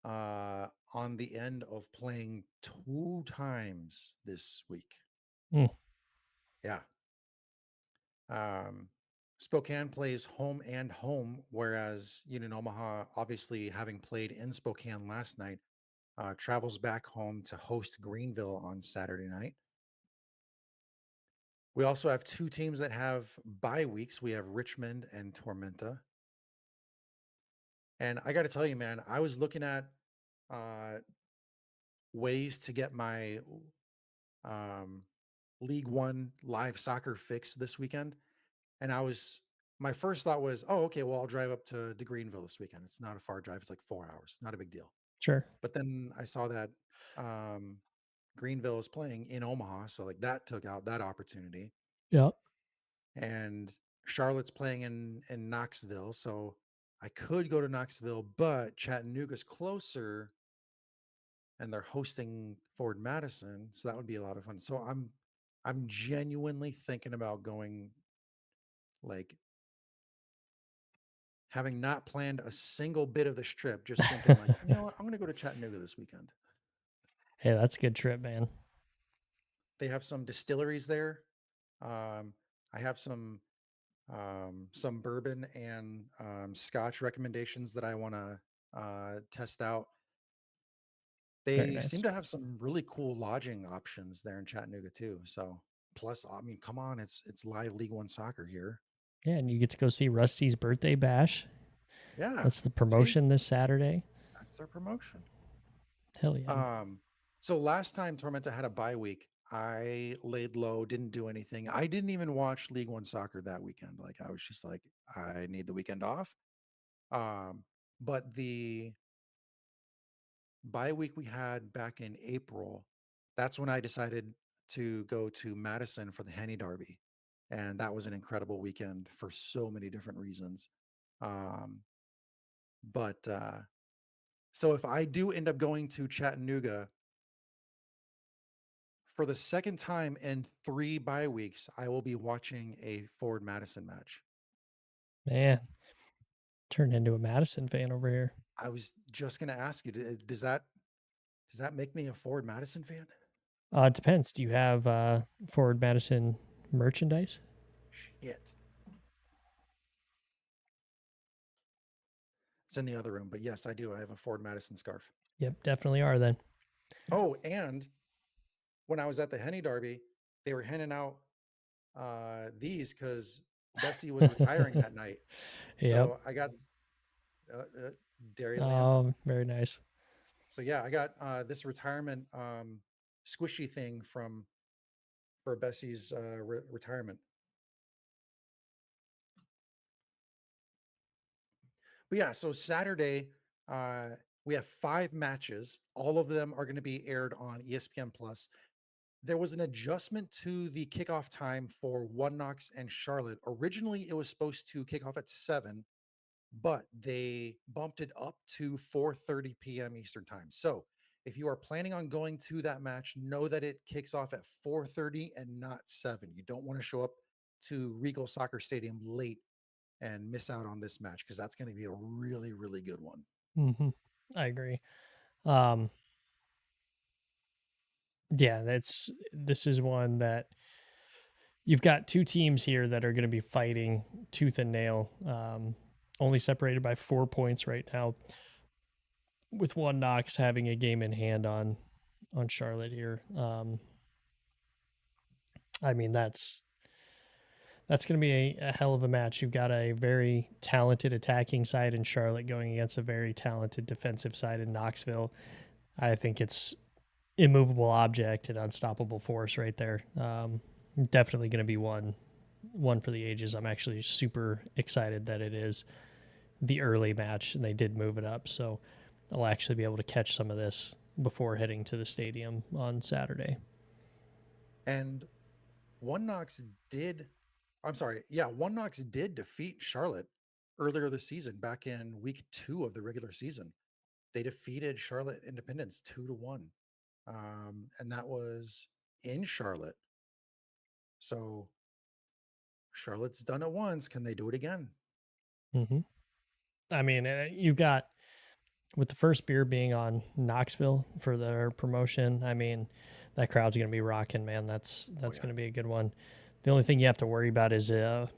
on the end of playing two times this week.
Mm,
Yeah. Um, Spokane plays home and home, whereas Union Omaha, obviously having played in Spokane last night, travels back home to host Greenville on Saturday night. We also have two teams that have bye weeks. We have Richmond and Tormenta. And I got to tell you, man, I was looking at uh, ways to get my um, League One live soccer fix this weekend. And my first thought was, oh, okay, well, I'll drive up to Greenville this weekend. It's not a far drive. It's like 4 hours, not a big deal.
sure.
But then I saw that um, Greenville is playing in Omaha. So, like, that took out that opportunity.
Yep.
And Charlotte's playing in Knoxville. So, I could go to Knoxville, but Chattanooga's closer and they're hosting Ford Madison, so that would be a lot of fun. So I'm genuinely thinking about going, like, having not planned a single bit of this trip, just thinking like, you know what, I'm going to go to Chattanooga this weekend.
Hey, that's a good trip, man.
They have some distilleries there. Um, I have some bourbon and Scotch recommendations that I want to test out.
Very
They seem
nice.
to have some really cool lodging options there in Chattanooga too. So plus, I mean, come on, it's live League One soccer here.
Yeah, and you get to go see Rusty's birthday bash.
Yeah.
That's the
See,
promotion this Saturday.
that's their promotion.
Hell yeah.
Um, so last time Tormenta had a bye week, I laid low, didn't do anything. I didn't even watch League One soccer that weekend. Like I was just like, I need the weekend off. Um, but the bye week we had back in April, that's when I decided to go to Madison for the Henny Derby. and that was an incredible weekend for so many different reasons. Um, but so if I do end up going to Chattanooga for the second time in 3 bye weeks, I will be watching a Ford Madison match.
Man, turned into a Madison fan over here.
I was just gonna ask you, does that make me a Ford Madison fan?
It depends. Do you have Forward Madison merchandise?
Shit. It's in the other room, but yes, I do. I have a Ford Madison scarf.
Yep, definitely are then.
Oh, and when I was at the Henny Derby, they were handing out these because Bessie was retiring that night.
Yep.
So I got uh, uh, Dairyland.
Very nice.
So yeah, I got this retirement squishy thing from for Bessie's retirement. But yeah, so Saturday uh, we have 5 matches. All of them are going to be aired on ESPN Plus. There was an adjustment to the kickoff time for One Knox and Charlotte. Originally, it was supposed to kick off at 7, but they bumped it up to 4:30 p.m. Eastern time. So, if you are planning on going to that match, know that it kicks off at 4:30 and not 7. You don't want to show up to Regal Soccer Stadium late and miss out on this match because that's going to be a really, really good one.
Hmm. I agree. Um, yeah, this is one that you've got two teams here that are going to be fighting tooth and nail. Only separated by 4 points right now, with One Knox having a game in hand on Charlotte here. I mean that's going to be a hell of a match. You've got a very talented attacking side in Charlotte going against a very talented defensive side in Knoxville. I think it's immovable object and unstoppable force right there. Definitely going to be one for the ages. I'm actually super excited that it is the early match and they did move it up, so I'll actually be able to catch some of this before heading to the stadium on Saturday.
And One Knox did, I'm sorry, yeah, One Knox did defeat Charlotte earlier this season, back in week 2 of the regular season. They defeated Charlotte Independence 2-1. And that was in Charlotte. So Charlotte's done it once. Can they do it again?
Mm-hmm. I mean, you've got with the first beer being on Knoxville for their promotion. I mean, that crowd's going to be rocking, man.
Oh
That's
yeah.
going to be a good one. The only thing you have to worry about is I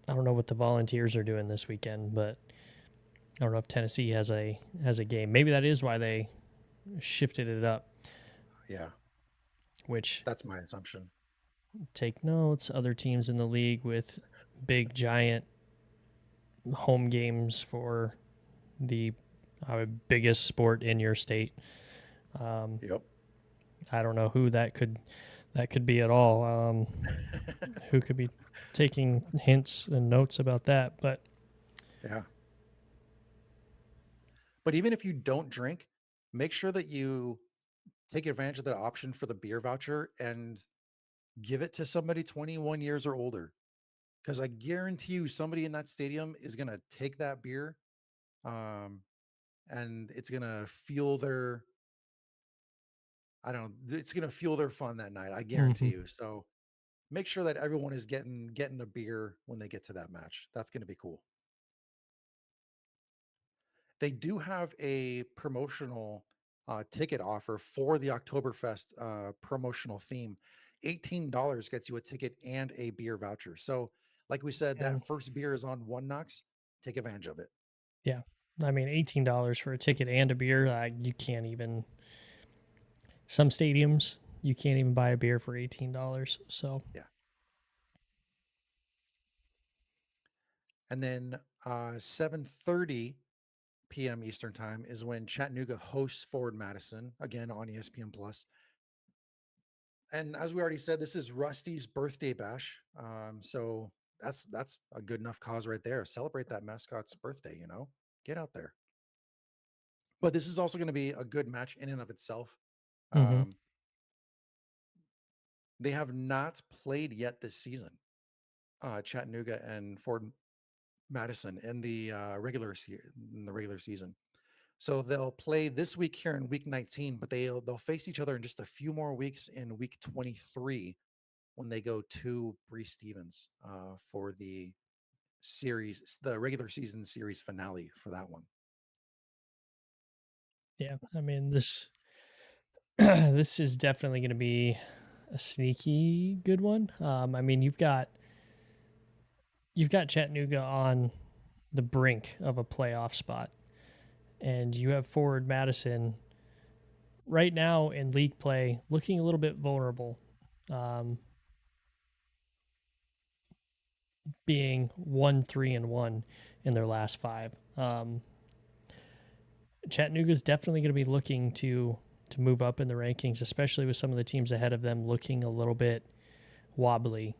don't know what the Volunteers are doing this weekend, but I don't know if Tennessee has a game. Maybe that is why they shifted it up.
Yeah.
Which,
That's my assumption.
take notes, other teams in the league with big giant home games for the biggest sport in your state. Um,
Yep.
I don't know who that could be at all. Who could be taking hints and notes about that? But
Yeah. But even if you don't drink, make sure that you take advantage of that option for the beer voucher and give it to somebody 21 years or older. Because I guarantee you, somebody in that stadium is going to take that beer, um, and it's going to fuel their, I don't know, it's going to fuel their fun that night. I guarantee
mhm.
you. So make sure that everyone is getting a beer when they get to that match. That's going to be cool. They do have a promotional ticket offer for the Oktoberfest promotional theme. $18 gets you a ticket and a beer voucher. So, like we said,
Yeah,
that first beer is on One Knox. Take advantage of it.
yeah. I mean, $18 for a ticket and a beer. You can't even. Some stadiums you can't even buy a beer for $18. So,
Yeah. And then 7:30 p.m. Eastern time is when Chattanooga hosts Forward Madison again on ESPN Plus. And as we already said, this is Rusty's birthday bash. So that's a good enough cause right there. Celebrate that mascot's birthday, Get out there. But this is also going to be a good match in and of itself.
hmm.
Um, they have not played yet this season. Chattanooga and Ford Madison in the in the regular season. So they'll play this week here in week 19, but they'll face each other in just a few more weeks in week 23 when they go to Bree Stevens for the regular season series finale for that one.
Yeah, I mean this this is definitely going to be a sneaky good one. I mean you've got Chattanooga on the brink of a playoff spot, and you have forward Madison right now in league play looking a little bit vulnerable, um, being 1-3-1 in their last five. Chattanooga is definitely going to be looking to move up in the rankings, especially with some of the teams ahead of them looking a little bit wobbly.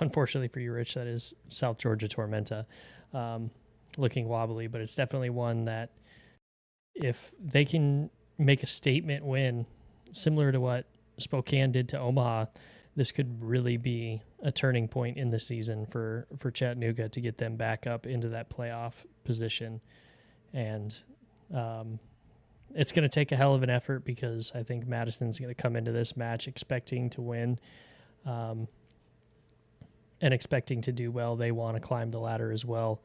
Unfortunately for you, Rich, that is South Georgia Tormenta, um, looking wobbly, but it's definitely one that if they can make a statement win, similar to what Spokane did to Omaha, this could really be a turning point in the season for Chattanooga to get them back up into that playoff position. And it's going to take a hell of an effort because I think Madison's going to come into this match expecting to win, um, and expecting to do well. They want to climb the ladder as well.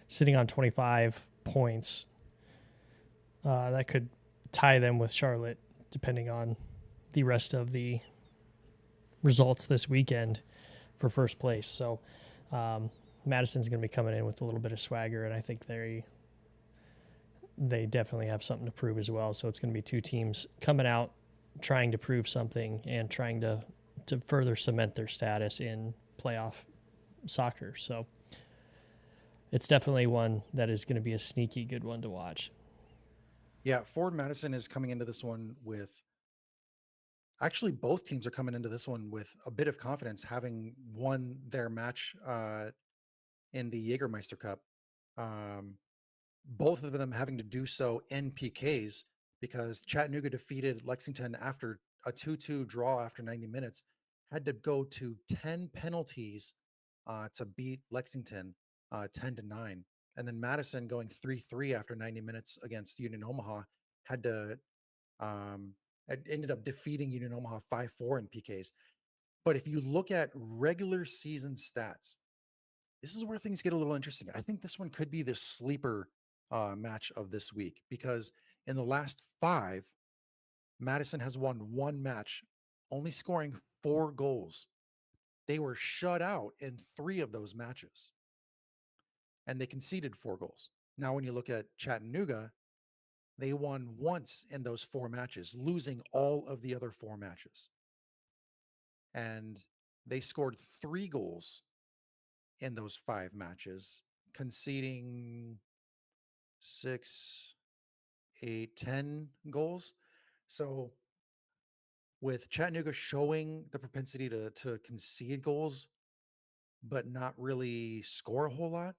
Sitting on 25 points, that could tie them with Charlotte, depending on the rest of the results this weekend for first place. So Madison's going to be coming in with a little bit of swagger, and I think they definitely have something to prove as well. So it's going to be two teams coming out trying to prove something and trying to further cement their status in playoff soccer. So it's definitely one that is going to be a sneaky good one to watch.
Yeah, Ford Madison is coming into this one with actually both teams are coming into this one with a bit of confidence, having won their match in the Jägermeister Cup. Um, both of them having to do so in PKs because Chattanooga defeated Lexington after a 2-2 draw after 90 minutes, had to go to 10 penalties to beat Lexington 10-9. And then Madison going 3-3 after 90 minutes against Union Omaha had to um, ended up defeating Union Omaha 5-4 in PKs. But if you look at regular season stats, this is where things get a little interesting. I think this one could be the sleeper match of this week because in the last five, Madison has won one match, only scoring 4 goals. They were shut out in 3 of those matches and they conceded 4 goals. Now, when you look at Chattanooga, they won once in those 4 matches, losing all of the other 4 matches. And they scored 3 goals in those 5 matches, conceding 6, 8, 10 goals. So with Chattanooga showing the propensity to concede goals, but not really score a whole lot,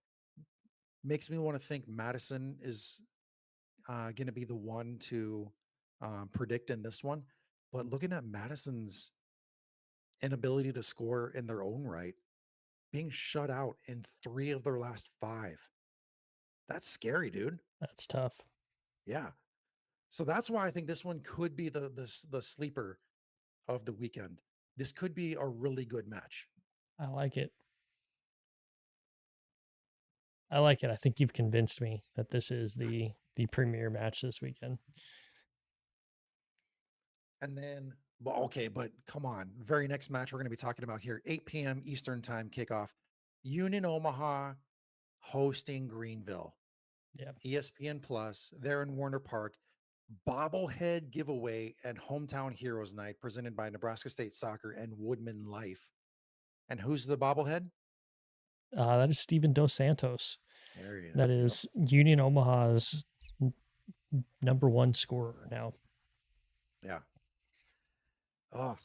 makes me want to think Madison is going to be the one to predict in this one. But looking at Madison's inability to score in their own right, being shut out in 3 of their last 5, that's scary, dude.
That's tough.
Yeah. So that's why I think this one could be the sleeper of the weekend. This could be a really good match.
I like it. I like it. I think you've convinced me that this is the premier match this weekend.
And then, well, okay, but come on. Very next match we're going to be talking about here, 8 p.m. Eastern time kickoff. Union Omaha hosting Greenville.
Yeah.
ESPN Plus, there in Warner Park. Bobblehead giveaway and Hometown Heroes Night presented by Nebraska State Soccer and Woodman Life. And who's the bobblehead?
That is Steven Dos Santos.
There he
That
is. Yep.
is Union Omaha's number one scorer now.
Yeah. Oh,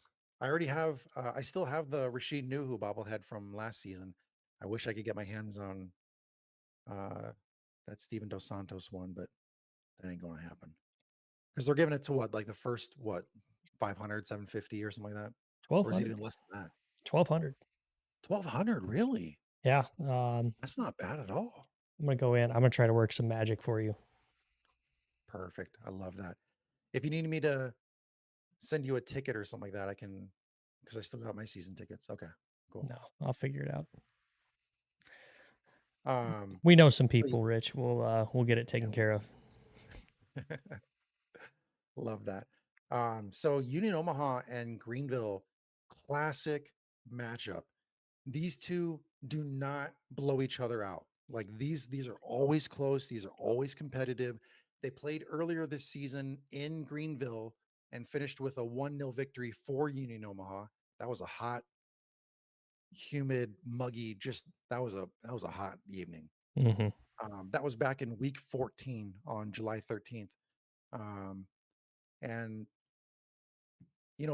I still have the Rashid Nuhu bobblehead from last season. I wish I could get my hands on uh, that Steven Dos Santos one, but that ain't going to happen because they're giving it to what, like the first, what, 500, 750 or something like that? Or is it
1200.
even less than that?
1200.
1,200, really?
Yeah,
That's not bad at all.
I'm gonna go in. I'm gonna try to work some magic for you.
Perfect. I love that. If you need me to send you a ticket or something like that, I can, because I still got my season tickets. Okay, cool.
No, I'll figure it out.
Um,
We know some
but
people, Rich. We'll get it taken care of.
love that. So Union Omaha and Greenville, classic matchup. These two do not blow each other out. Like these are always close. These are always competitive. They played earlier this season in Greenville and finished with a 1-0 victory for Union Omaha. That was a hot, humid, muggy, just that was a hot evening.
Hmm.
That was back in week 14 on July 13th. Um, and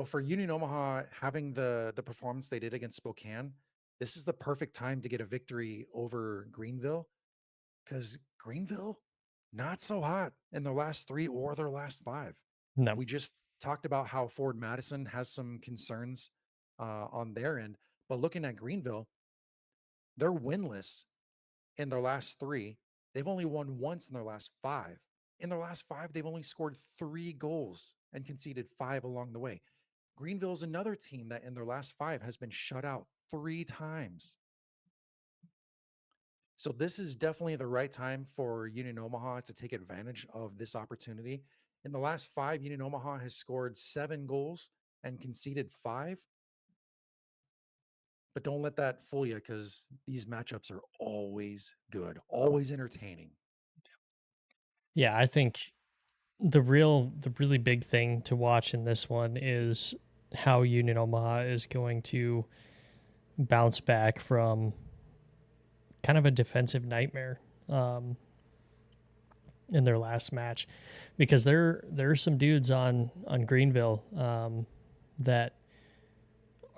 for Union Omaha having the performance they did against Spokane, this is the perfect time to get a victory over Greenville because Greenville, not so hot in their last three or their last five.
No.
We just talked about how Ford Madison has some concerns on their end, but looking at Greenville, they're winless in their last three. They've only won once in their last five. In their last five, they've only scored 3 goals and conceded 5 along the way. Greenville's another team that in their last five has been shut out 3 times. So this is definitely the right time for Union Omaha to take advantage of this opportunity. In the last five, Union Omaha has scored 7 goals and conceded 5. But don't let that fool you because these matchups are always good, always entertaining.
Yeah, I think the really big thing to watch in this one is how Union Omaha is going to bounce back from kind of a defensive nightmare in their last match, because there are some dudes on Greenville that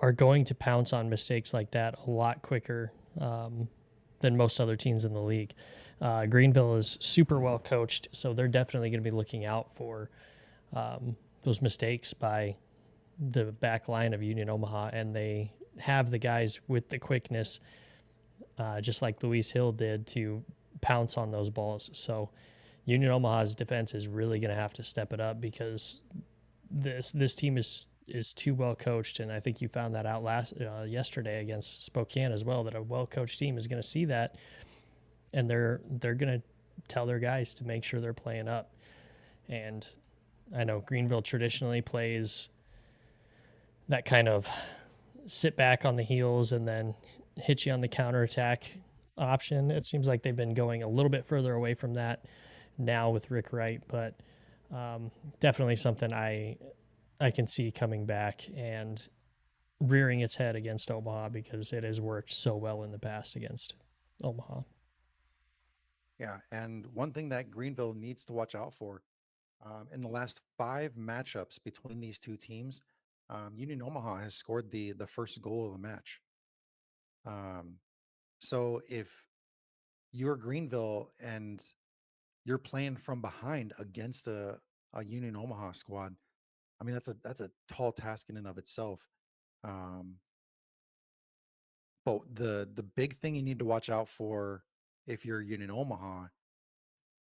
are going to pounce on mistakes like that a lot quicker than most other teams in the league. Greenville is super well coached, so they're definitely going to be looking out for those mistakes by the back line of Union Omaha, and they have the guys with the quickness, just like Luis Hill did, to pounce on those balls. So Union Omaha's defense is really going to have to step it up because this team is too well coached, and I think you found that out yesterday against Spokane as well. That a well coached team is going to see that, and they're going to tell their guys to make sure they're playing up. And I know Greenville traditionally plays that kind of sit back on the heels and then hit you on the counterattack option. It seems like they've been going a little bit further away from that now with Rick Wright, but definitely something I can see coming back and rearing its head against Omaha because it has worked so well in the past against Omaha.
Yeah, and one thing that Greenville needs to watch out for in the last 5 matchups between these two teams, Union Omaha has scored the first goal of the match. Um, so if you're Greenville and you're playing from behind against a Union Omaha squad, I mean that's a tall task in and of itself. Um, but the big thing you need to watch out for if you're Union Omaha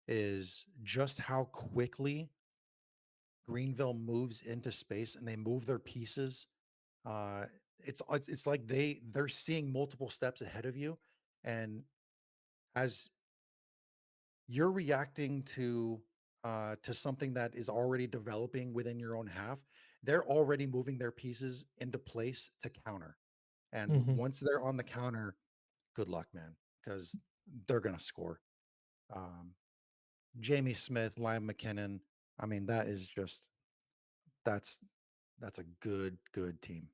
is just how quickly Greenville moves into space and they move their pieces. Uh, it's like they're seeing multiple steps ahead of you, and as you're reacting to something that is already developing within your own half, they're already moving their pieces into place to counter. And
Mm-hmm.
once they're on the counter, good luck, man, because they're gonna score. Um, Jamie Smith, Liam McKinnon. I mean, that's that's a good team.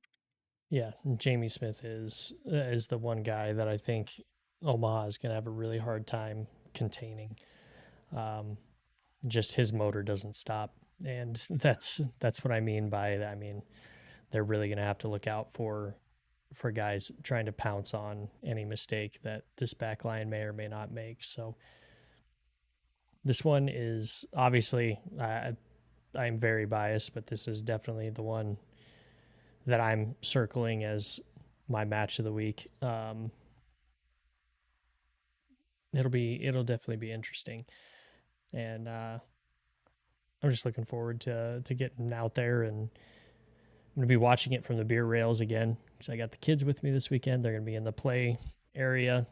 Yeah, Jamie Smith is the one guy that I think Omaha is going to have a really hard time containing. Um, just his motor doesn't stop, and that's what I mean by that. I mean, they're really going to have to look out for guys trying to pounce on any mistake that this back line may or may not make. So this one is obviously I'm very biased, but this is definitely the one that I'm circling as my match of the week. It'll definitely be interesting, and I'm just looking forward to getting out there, and I'm gonna be watching it from the beer rails again because I got the kids with me this weekend. They're gonna be in the play area,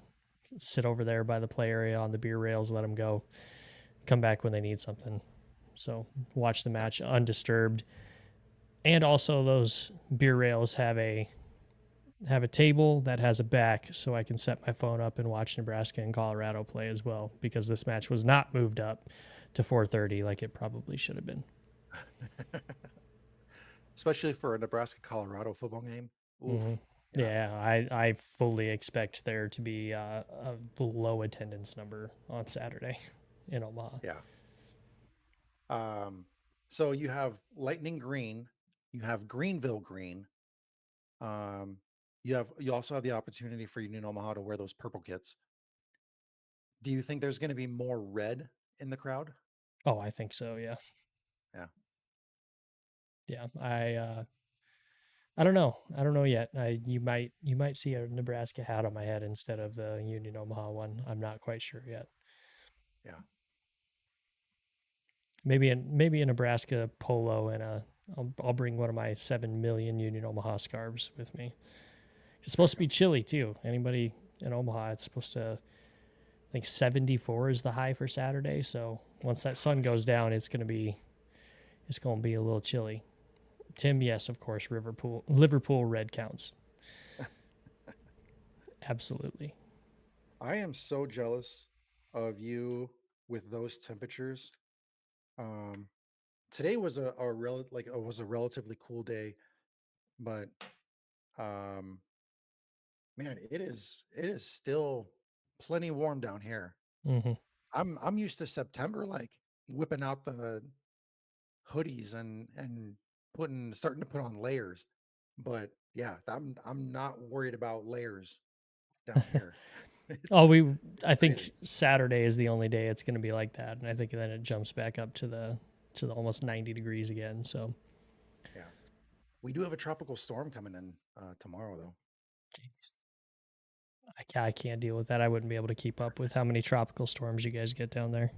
sit over there by the play area on the beer rails, let them go, come back when they need something. So watch the match
Nice.
undisturbed, and also those beer rails have a table that has a back, so I can set my phone up and watch Nebraska and Colorado play as well, because this match was not moved up to 4:30 like it probably should have been.
Especially for a Nebraska Colorado football game. Oof.
Mm-hmm.
Yeah.
Yeah, I fully expect there to be a low attendance number on Saturday in Omaha.
Yeah. Um, so you have Lightning Green, you have Greenville Green. You also have the opportunity for Union Omaha to wear those purple kits. Do you think there's going to be more red in the crowd?
Oh, I think so. Yeah,
Yeah.
yeah. I don't know. I don't know yet. You might see a Nebraska hat on my head instead of the Union Omaha one. I'm not quite sure yet.
Yeah.
Maybe a Nebraska polo and I'll bring one of my 7 million Union Omaha scarves with me. It's
There
supposed
you
to be
go.
chilly too. Anybody in Omaha, it's supposed to, I think 74 is the high for Saturday. So once that sun goes down, it's gonna be a little chilly. Tim, yes, of course, Liverpool red counts. Absolutely.
I am so jealous of you with those temperatures. Um, Today was a relatively cool day, but um, man, it is still plenty warm down here.
Hmm.
I'm used to September, like whipping out the hoodies and putting starting to put on layers. But yeah, I'm not worried about layers down here. It's
Oh,
it's
I think
crazy.
Saturday is the only day it's going to be like that, and I think then it jumps back up to the almost 90 degrees again. So
Yeah. We do have a tropical storm coming in tomorrow though.
I can't deal with that. I wouldn't be able to keep up with how many tropical storms you guys get down there.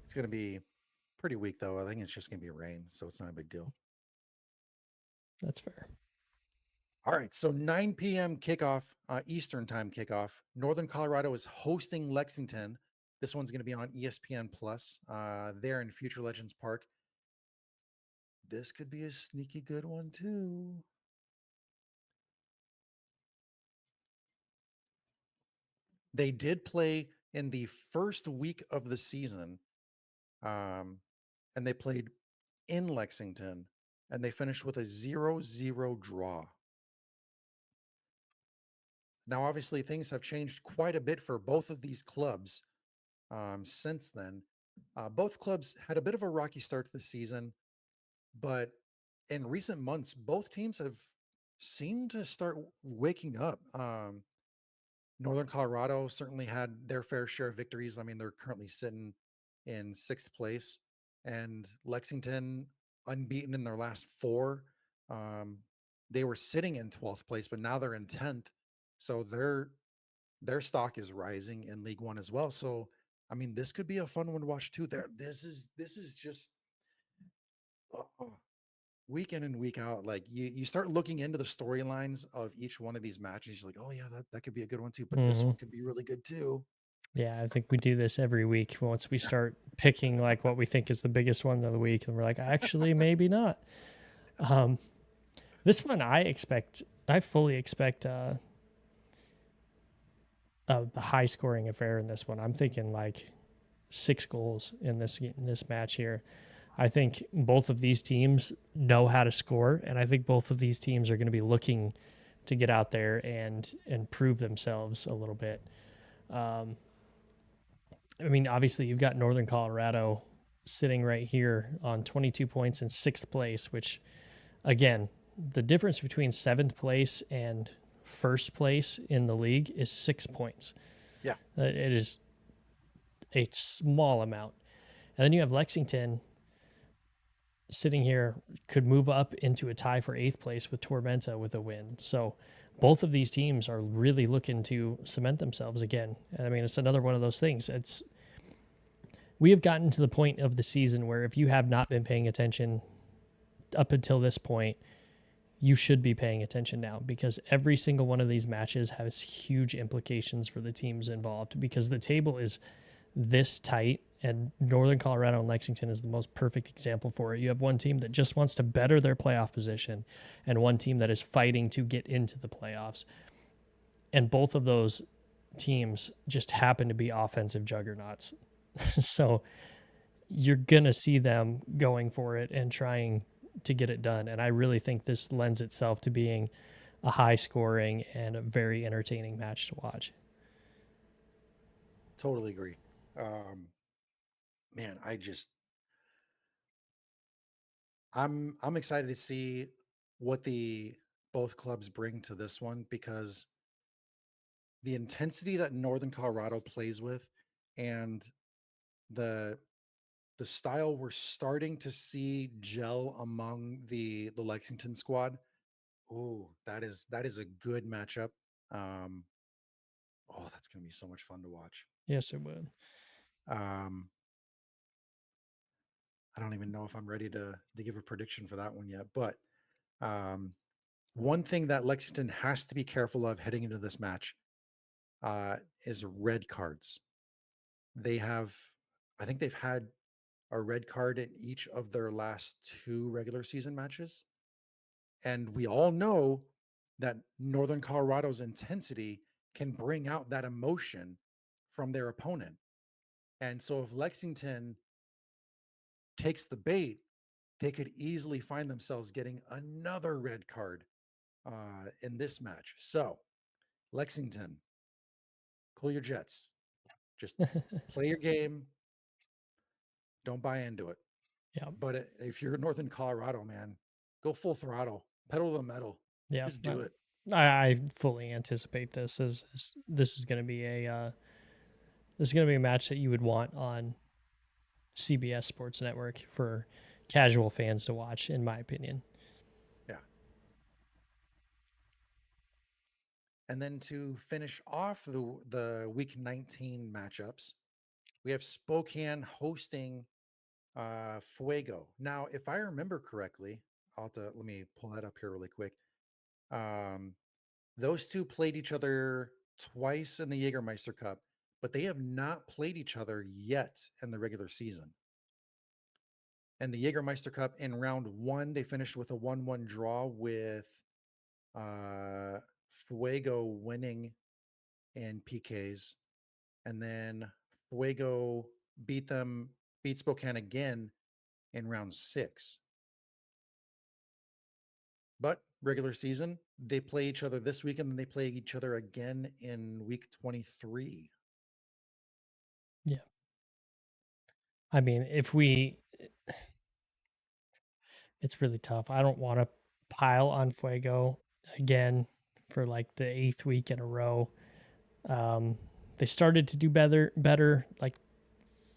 It's gonna be pretty weak though. I think it's just gonna be rain, so it's not a big deal.
That's fair.
All right, so 9 p.m. kickoff, Eastern time kickoff. Northern Colorado is hosting Lexington. This one's going to be on ESPN Plus. There in Future Legends Park. This could be a sneaky good one too. They did play in the first week of the season, um, and they played in Lexington, and they finished with a 0-0 draw. Now, obviously, things have changed quite a bit for both of these clubs since then. Both clubs had a bit of a rocky start to the season, but in recent months, both teams have seemed to start waking up. Northern Colorado certainly had their fair share of victories. I mean, they're currently sitting in sixth place, and Lexington unbeaten in their last four. Um, they were sitting in 12th place, but now they're in 10th. So their stock is rising in League One as well. So I mean, this could be a fun one to watch too. This is just uh, week in and week out. Like you start looking into the storylines of each one of these matches. You're like, oh yeah, that could be a good one too. But this
Hmm.
one could be really good too.
Yeah, I think we do this every week. Once we start picking like what we think is the biggest one of the week, and we're like, actually, maybe not. Um, this one, I fully expect a high scoring affair in this one. I'm thinking like 6 goals in this match here. I think both of these teams know how to score, and I think both of these teams are going to be looking to get out there and prove themselves a little bit. Um, I mean, obviously, you've got Northern Colorado sitting right here on 22 points in sixth place, which, again, the difference between seventh place and first place in the league is 6 points.
Yeah.
It is a small amount. And then you have Lexington sitting here could move up into a tie for eighth place with Tormenta with a win. So both of these teams are really looking to cement themselves again. I mean, it's another one of those things. It's we have gotten to the point of the season where if you have not been paying attention up until this point, you should be paying attention now because every single one of these matches has huge implications for the teams involved because the table is this tight and Northern Colorado and Lexington is the most perfect example for it. You have one team that just wants to better their playoff position and one team that is fighting to get into the playoffs. And both of those teams just happen to be offensive juggernauts. So you're going to see them going for it and trying to get it done. And I really think this lends itself to being a high scoring and a very entertaining match to watch.
Totally agree. Um, man, I'm excited to see what the both clubs bring to this one because the intensity that Northern Colorado plays with and the the style we're starting to see gel among the Lexington squad. Oh, that is a good matchup. Um, oh, that's gonna be so much fun to watch.
Yes, it would.
Um, I don't even know if I'm ready to give a prediction for that one yet, but um, one thing that Lexington has to be careful of heading into this match uh, is red cards. They have, I think they've had a red card in each of their last two regular season matches. And we all know that Northern Colorado's intensity can bring out that emotion from their opponent. And so if Lexington takes the bait, they could easily find themselves getting another red card in this match. So, Lexington, cool your jets. Just play your game. Don't buy into it.
Yeah.
But if you're Northern Colorado, man, go full throttle, pedal to the metal.
Yeah.
Just do it.
I fully anticipate this as this is going to be a this is going to be a match that you would want on CBS Sports Network for casual fans to watch, in my opinion.
Yeah. And then to finish off the week 19 matchups, we have Spokane hosting Fuego. Now, if I remember correctly, let me pull that up here really quick. Um, those two played each other twice in the Jägermeister Cup, but they have not played each other yet in the regular season. And the Jägermeister Cup in round one, they finished with a 1-1 draw with uh, Fuego winning in PKs. And then Fuego beat Spokane again in round six. But regular season, they play each other this week and then they play each other again in week 23.
Yeah. I mean, if we, it's really tough. I don't want to pile on Fuego again for like the eighth week in a row. Um, they started to do better like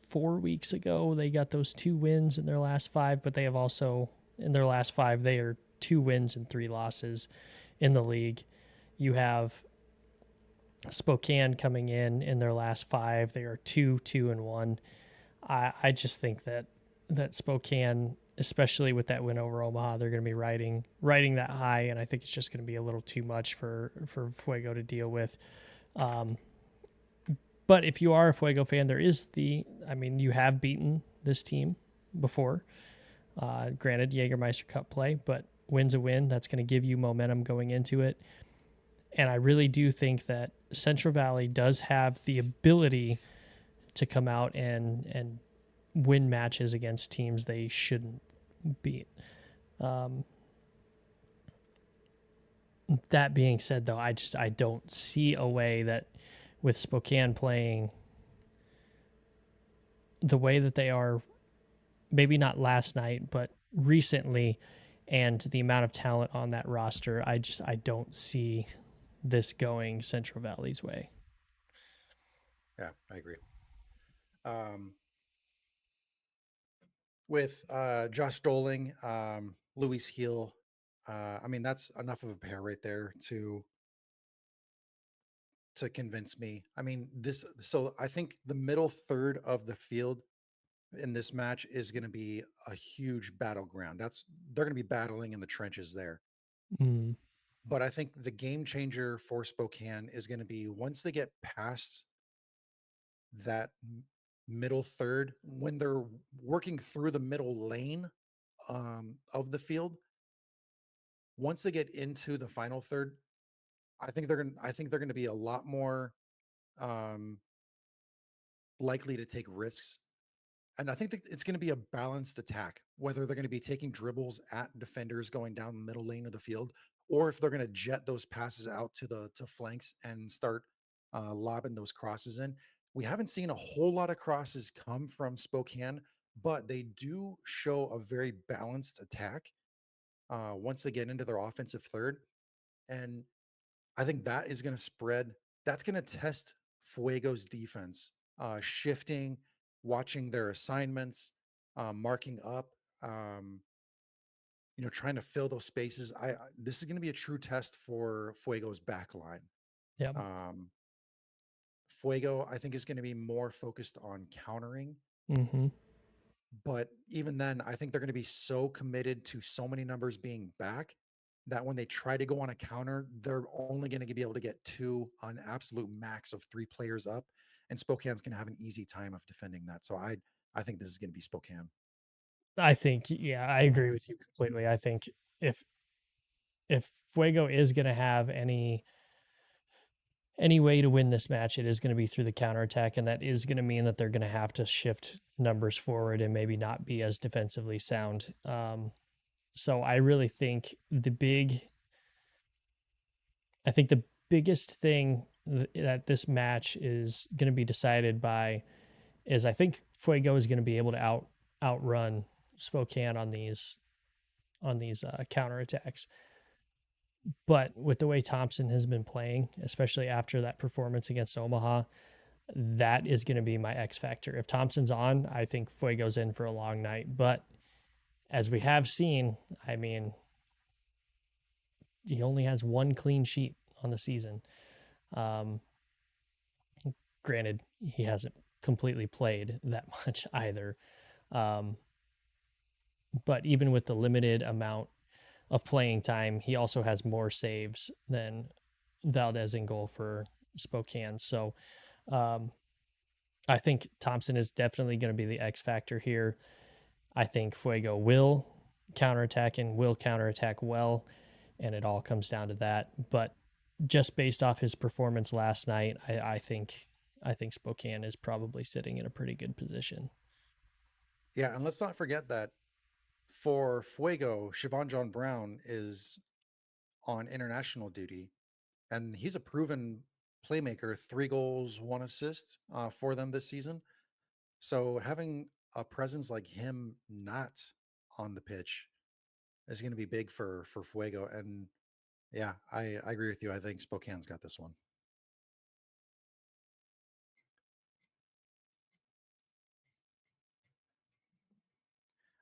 4 weeks ago. They got those 2 wins in their last five, but they have also, in their last five, they are 2 wins and 3 losses in the league. You have Spokane coming in their last five. They are 2-2-1. I just think that Spokane, especially with that win over Omaha, they're going to be riding that high, and I think it's just going to be a little too much for Fuego to deal with. Um, but if you are a Fuego fan, I mean, you have beaten this team before. Granted, Jägermeister Cup play, but win's a win. That's going to give you momentum going into it. And I really do think that Central Valley does have the ability to come out and win matches against teams they shouldn't beat. Um, that being said, though, I don't see a way that with Spokane playing the way that they are, maybe not last night, but recently, and the amount of talent on that roster, I don't see this going Central Valley's way.
Yeah, I agree. Um, with Josh Doling, Luis Heel. I mean, that's enough of a pair right there to convince me. I mean, this so I think the middle third of the field in this match is going to be a huge battleground. They're going to be battling in the trenches there.
Mm,
But I think the game changer for Spokane is going to be once they get past that middle third, when they're working through the middle lane of the field. Once they get into the final third, I think they're gonna be a lot more um, likely to take risks. And I think that it's going to be a balanced attack, whether they're going to be taking dribbles at defenders going down the middle lane of the field, or if they're going to jet those passes out to flanks and start lobbing those crosses in. We haven't seen a whole lot of crosses come from Spokane, but they do show a very balanced attack once they get into their offensive third. And I think that is going to spread. That's going to test Fuego's defense, shifting, watching their assignments, marking up, um, trying to fill those spaces. This is going to be a true test for Fuego's back line.
yeah.
Um, Fuego, I think, is going to be more focused on countering.
Mm-hmm.
But even then, I think they're going to be so committed to so many numbers being back that when they try to go on a counter, they're only going to be able to get two on absolute max of three players up. And Spokane's going to have an easy time of defending that. So I think this is going to be Spokane.
I think, yeah, I agree with you completely. I think if if Fuego is going to have any way to win this match, it is going to be through the counterattack, and that is going to mean that they're going to have to shift numbers forward and maybe not be as defensively sound. So I really think I think the biggest thing that this match is going to be decided by is I think Fuego is going to be able to outrun Spokane on these counterattacks. But with the way Thompson has been playing, especially after that performance against Omaha, that is going to be my X factor. If Thompson's on, I think Fuego's in for a long night. But as we have seen, I mean, he only has one clean sheet on the season. Um, Granted, he hasn't completely played that much either. Um, but even with the limited amount of playing time, he also has more saves than Valdez in goal for Spokane. So um, I think Thompson is definitely going to be the X factor here. I think Fuego will counterattack and will counterattack well, and it all comes down to that. But just based off his performance last night, I think Spokane is probably sitting in a pretty good position.
Yeah. And let's not forget that for Fuego, Siobhan John Brown is on international duty, and he's a proven playmaker, 3 goals, 1 assist for them this season. So having a presence like him not on the pitch is going to be big for Fuego. And yeah, I agree with you. I think Spokane's got this one.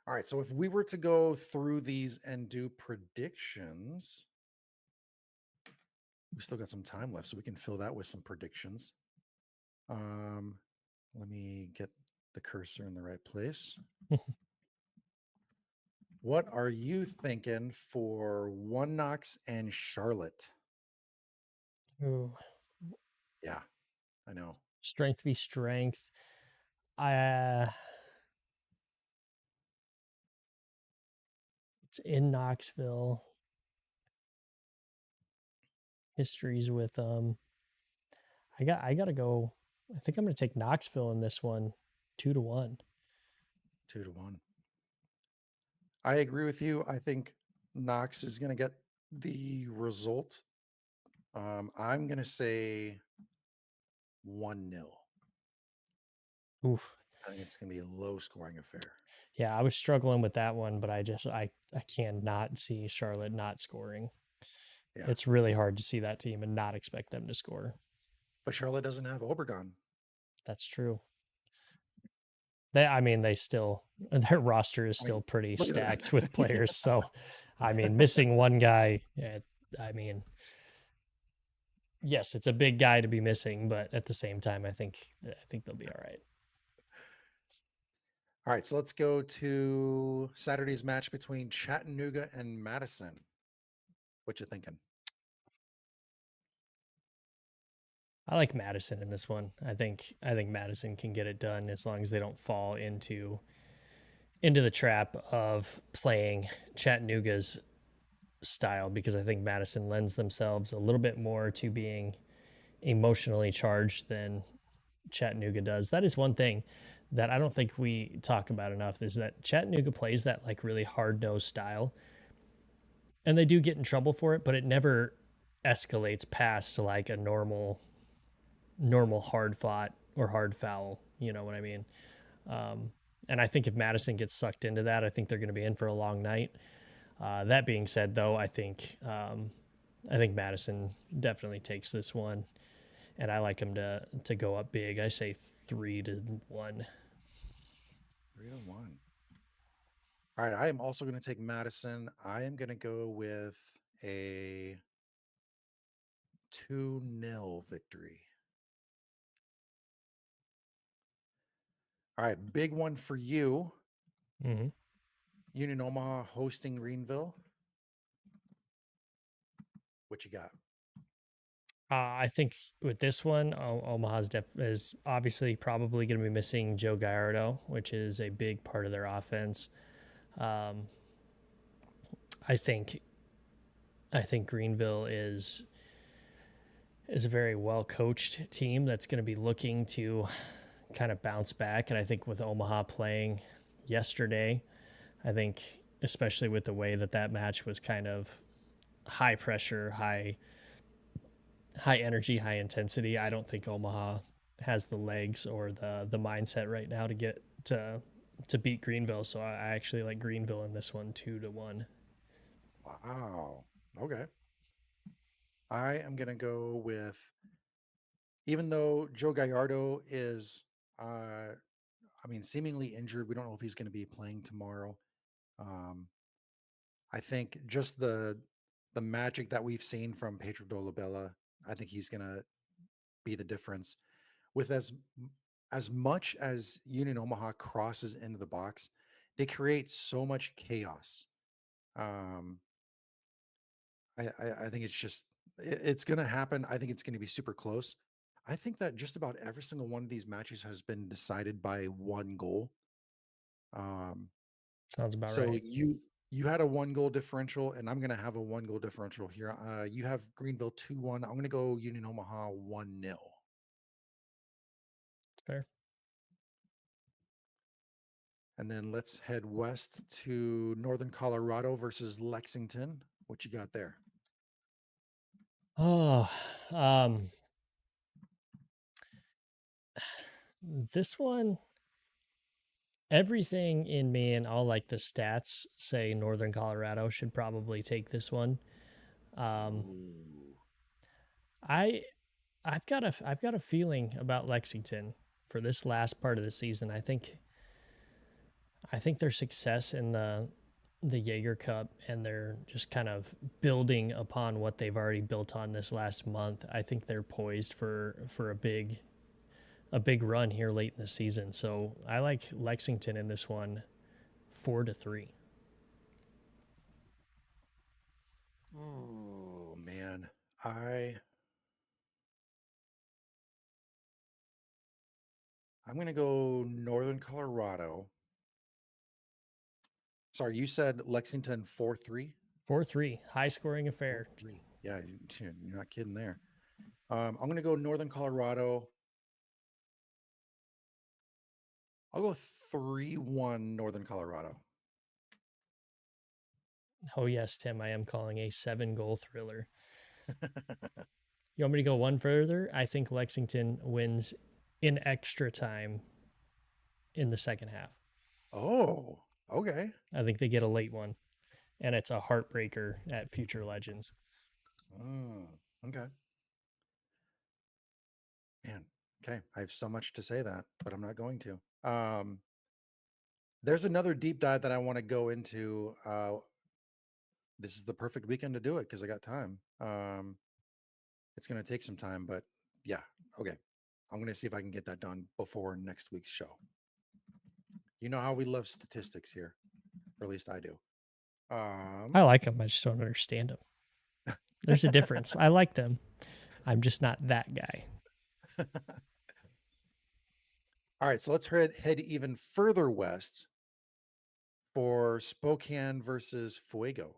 All right. So if we were to go through these and do predictions, we still got some time left, so we can fill that with some predictions. Um, Let me get the cursor in the right place. What are you thinking for One Knox and Charlotte?
Ooh,
Yeah, I know.
strength v strength. I It's in Knoxville. Histories with I gotta go. I think I'm gonna take Knoxville in this one, 2-1.
2-1. I agree with you. I think Knox is going to get the result. I'm going to say 1-0.
Oof.
I think it's going to be a low scoring affair.
Yeah, I was struggling with that one, but I cannot see Charlotte not scoring.
Yeah.
It's really hard to see that team and not expect them to score.
But Charlotte doesn't have Obregon.
That's true. I mean, they still their roster is
I mean,
still pretty
look at
stacked with
that.
players. So, I mean, missing one guy, I mean, yes, it's a big guy to be missing, but at the same time, I think they'll be all right.
All right, so let's go to Saturday's match between Chattanooga and Madison. What you thinking?
I like Madison in this one. I think Madison can get it done as long as they don't fall into the trap of playing Chattanooga's style, because I think Madison lends themselves a little bit more to being emotionally charged than Chattanooga does. That is one thing that I don't think we talk about enough, is that Chattanooga plays that like really hard-nosed style, and they do get in trouble for it, but it never escalates past like a normal hard fought or hard foul, you know what I mean? Um, and I think if Madison gets sucked into that, I think they're going to be in for a long night. That being said, though, I think Madison definitely takes this one, and I like him to go up big. I say 3-1.
3-1. All right, I am also going to take Madison. I am going to go with a 2-0 victory. All right, big one for you.
Mm-hmm.
Union Omaha hosting Greenville. What you got?
I think with this one, Omaha's is obviously probably going to be missing Joe Gallardo, which is a big part of their offense. Um, I think I think Greenville is a very well coached team that's going to be looking to kind of bounce back. And I think with Omaha playing yesterday, I think especially with the way that match was kind of high pressure, high energy, high intensity, I don't think Omaha has the legs or the mindset right now to get to beat Greenville. So I actually like Greenville in this one 2-1.
Wow. Okay. I am going to go with, even though Joe Gallardo is, seemingly injured. We don't know if he's going to be playing tomorrow. Um, I think just the magic that we've seen from Pedro Dolabella, I think he's going to be the difference. With as much as Union Omaha crosses into the box, they create so much chaos. Um, I think it's just it's going to happen. I think it's going to be super close. I think that just about every single one of these matches has been decided by one goal. Um,
Sounds about
so
right.
you had a 1 goal differential, and I'm going to have a 1 goal differential here. You have Greenville 2-1. I'm going to go Union Omaha 1-0.
It's fair.
And then let's head west to Northern Colorado versus Lexington. What you got there?
Oh, um, this one, everything in me and all like the stats say Northern Colorado should probably take this one. Um,
Ooh.
I I've got a feeling about Lexington for this last part of the season. I think their success in the Jaeger Cup, and they're just kind of building upon what they've already built on this last month. I think they're poised for a big run here late in the season. So I like Lexington in this one 4-3.
Oh man. I I'm gonna go Northern Colorado. Sorry, you said Lexington 4-3?
4-3. High scoring affair.
4-3. Yeah, you're not kidding there. I'm gonna go Northern Colorado. I'll go 3-1 Northern Colorado.
Oh yes, Tim, I am calling a 7-goal thriller. You want me to go one further? I think Lexington wins in extra time in the second half.
Oh, okay.
I think they get a late one, and it's a heartbreaker at Future Legends.
Mm, okay. Man, okay. I have so much to say that, but I'm not going to. There's another deep dive that I want to go into. This is the perfect weekend to do it because I got time. It's going to take some time, but yeah, okay. I'm going to see if I can get that done before next week's show. You know how we love statistics here, or at least I do.
I
Um,
like them. I just don't understand them. There's a difference. I like them. I'm just not that guy.
all right, so let's head even further west for Spokane versus Fuego,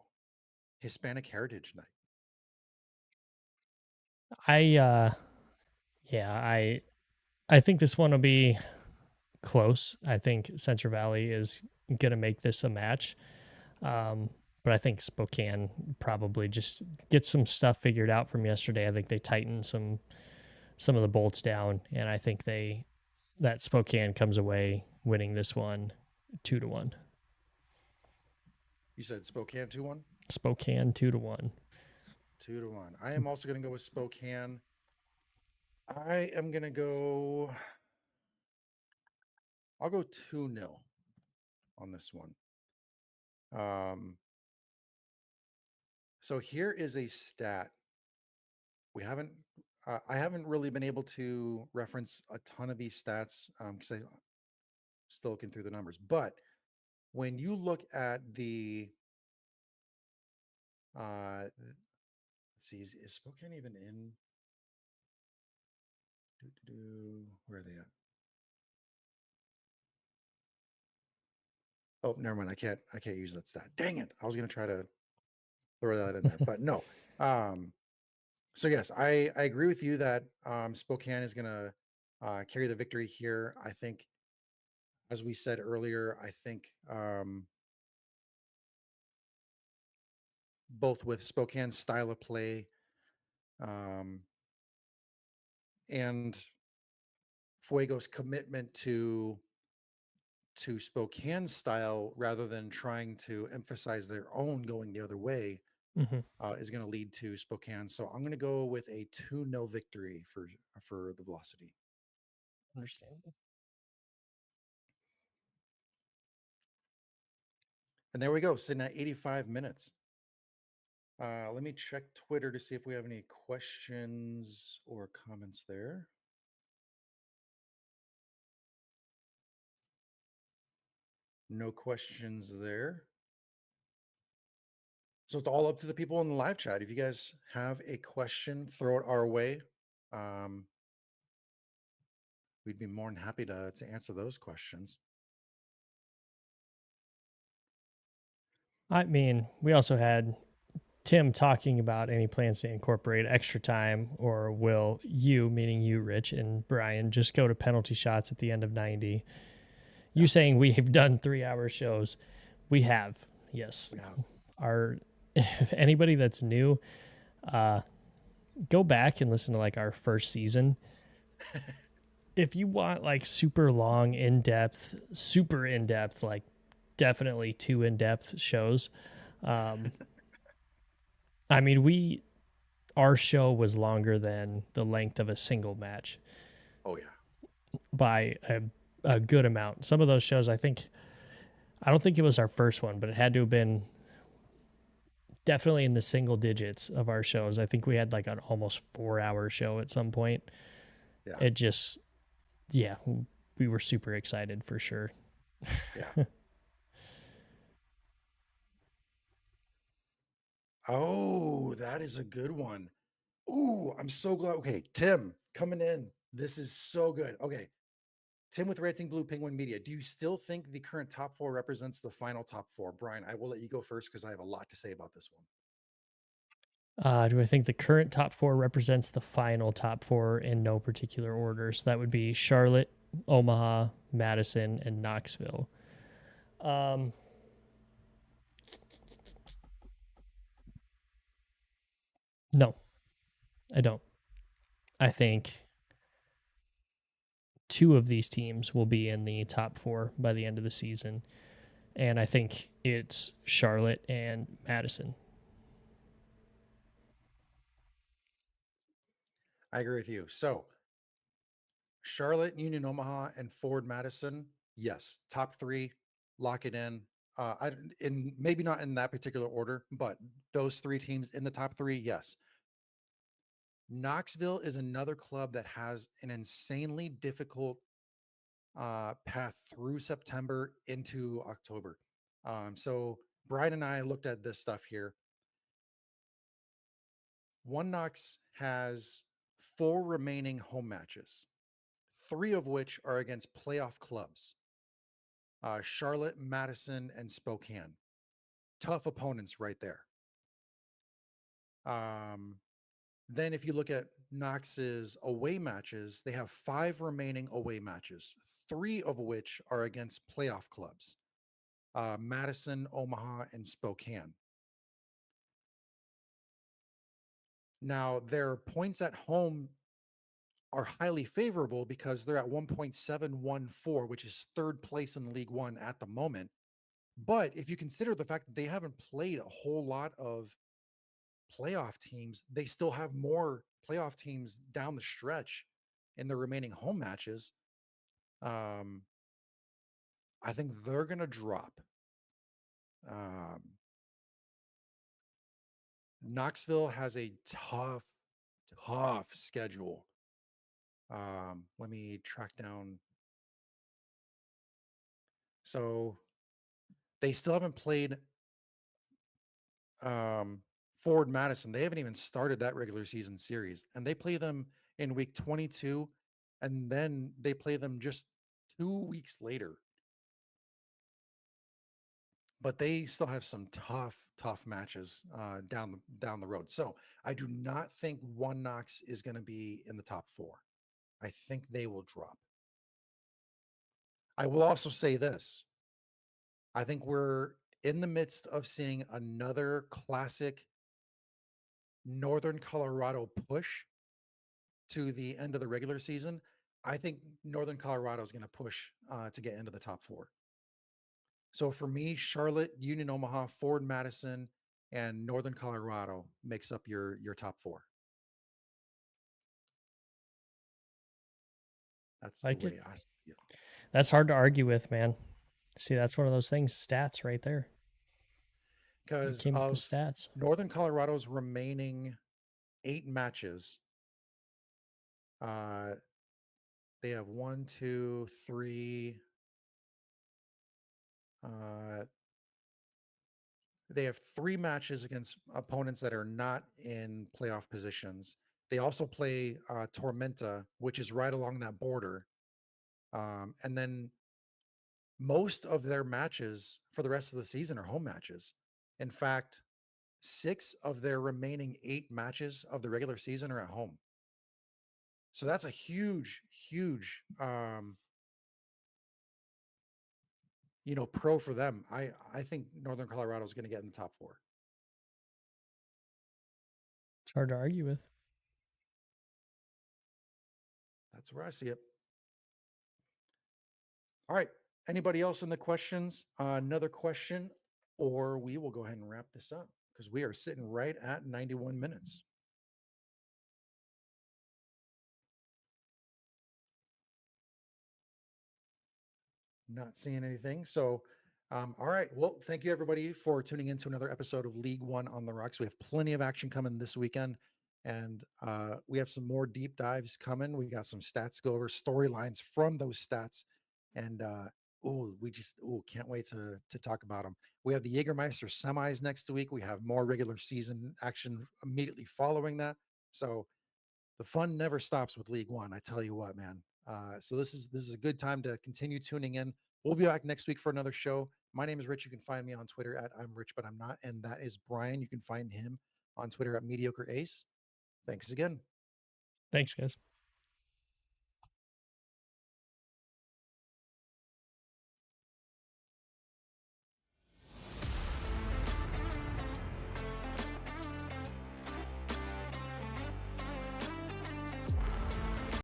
Hispanic Heritage Night.
I yeah, I think this one will be close. I think Central Valley is gonna make this a match. Um, but I think Spokane probably just gets some stuff figured out from yesterday. I think they tightened some of the bolts down, and I think that Spokane comes away winning this one 2-1.
You said Spokane 2-1?
Spokane 2-1.
2-1. I am also going to go with Spokane. I am going to go, I'll go 2-0 on this one. Um, so here is a stat. We haven't, I haven't really been able to reference a ton of these stats because I'm still looking through the numbers. But when you look at let's see, is Spokane even in? Where are they at? Oh, never mind. I can't use that stat. Dang it. I was going to try to throw that in there, but no. Um, so yes, I agree with you that Spokane is going to carry the victory here. I think, as we said earlier, I think both with Spokane's style of play um, and Fuego's commitment to Spokane's style rather than trying to emphasize their own going the other way
Mm-hmm.
is going to lead to Spokane. So I'm going to go with a 2-0 victory for the Velocity.
Understandable.
And there we go, sitting at 85 minutes. Let me check Twitter to see if we have any questions or comments there. No questions there. So it's all up to the people in the live chat. If you guys have a question, throw it our way. Um, we'd be more than happy to answer those questions.
I mean, we also had Tim talking about any plans to incorporate extra time, or will you, meaning you, Rich, and Brian, just go to penalty shots at the end of 90? You
Yeah,
saying we have done 3 hour shows. We have, yes.
we have.
Our, if anybody that's new, uh, go back and listen to like our first season. If you want like super long, super in depth, like definitely too in depth shows, um, I mean, our show was longer than the length of a single match
Oh yeah.
by a good amount. Some of those shows, I don't think it was our first one, but it had to have been definitely in the single digits of our shows. I think we had like an almost 4 hour show at some point.
Yeah.
It just, yeah, we were super excited for sure.
Yeah. Oh, that is a good one. Ooh, I'm so glad. Okay, Tim coming in. This is so good. Okay, Tim with Ranting Blue Penguin Media. Do you still think the current top four represents the final top four? Brian, I will let you go first because I have a lot to say about this one.
Do I think the current top four represents the final top four in no particular order? So that would be Charlotte, Omaha, Madison, and Knoxville. Um, no, I don't. I think two of these teams will be in the top four by the end of the season. And I think it's Charlotte and Madison.
I agree with you. So, Charlotte, Union Omaha, and Ford Madison. Yes, top three. lock it in. In maybe not in that particular order, but those three teams in the top three, yes. Knoxville is another club that has an insanely difficult path through September into October. So Brian and I looked at this stuff here. One Knox has four remaining home matches, three of which are against playoff clubs: Charlotte, Madison, and Spokane. Tough opponents right there. Um, then, if you look at Knox's away matches, they have five remaining away matches, three of which are against playoff clubs: Madison, Omaha, and Spokane. Now, their points at home are highly favorable because they're at 1.714, which is third place in League One at the moment. But if you consider the fact that they haven't played a whole lot of playoff teams, they still have more playoff teams down the stretch in the remaining home matches. Um, I think they're going to drop. Um, Knoxville has a tough schedule. Let me track down. So they still haven't played um, Ford Madison. They haven't even started that regular season series, and they play them in week 22, and then they play them just 2 weeks later. But they still have some tough matches down the road. So I do not think One Knox is going to be in the top four. I think they will drop. I will also say this: I think we're in the midst of seeing another classic Northern Colorado push to the end of the regular season. I think Northern Colorado is going to push to get into the top four. So for me, Charlotte, Union Omaha, Ford Madison, and Northern Colorado makes up your top four. That's the
Like it.
way I see it.
That's hard to argue with, man. See, that's one of those things. Stats right there. You
Because
came with the
of
stats.
Northern Colorado's remaining 8 matches, uh, they have one, two, three. Uh, they have 3 matches against opponents that are not in playoff positions. They also play Tormenta, which is right along that border. And then most of their matches for the rest of the season are home matches. In fact, 6 of their remaining 8 matches of the regular season are at home. So that's a huge, pro for them. I think Northern Colorado is going to get in the top four.
It's hard to argue with.
That's where I see it. All right. Anybody else in the questions? Another question, or we will go ahead and wrap this up because we are sitting right at 91 minutes. Not seeing anything. So, all right. Well, thank you everybody for tuning in to another episode of League One on the Rocks. We have plenty of action coming this weekend, and we have some more deep dives coming. We got some stats to go over, storylines from those stats, and can't wait to talk about them. We have the Jägermeister semis next week. We have more regular season action immediately following that. So the fun never stops with League One. I tell you what, man. So this is a good time to continue tuning in. We'll be back next week for another show. My name is Rich. You can find me on Twitter at I'm Rich, but I'm not. And that is Brian. You can find him on Twitter at Mediocre Ace. Thanks again.
Thanks, guys.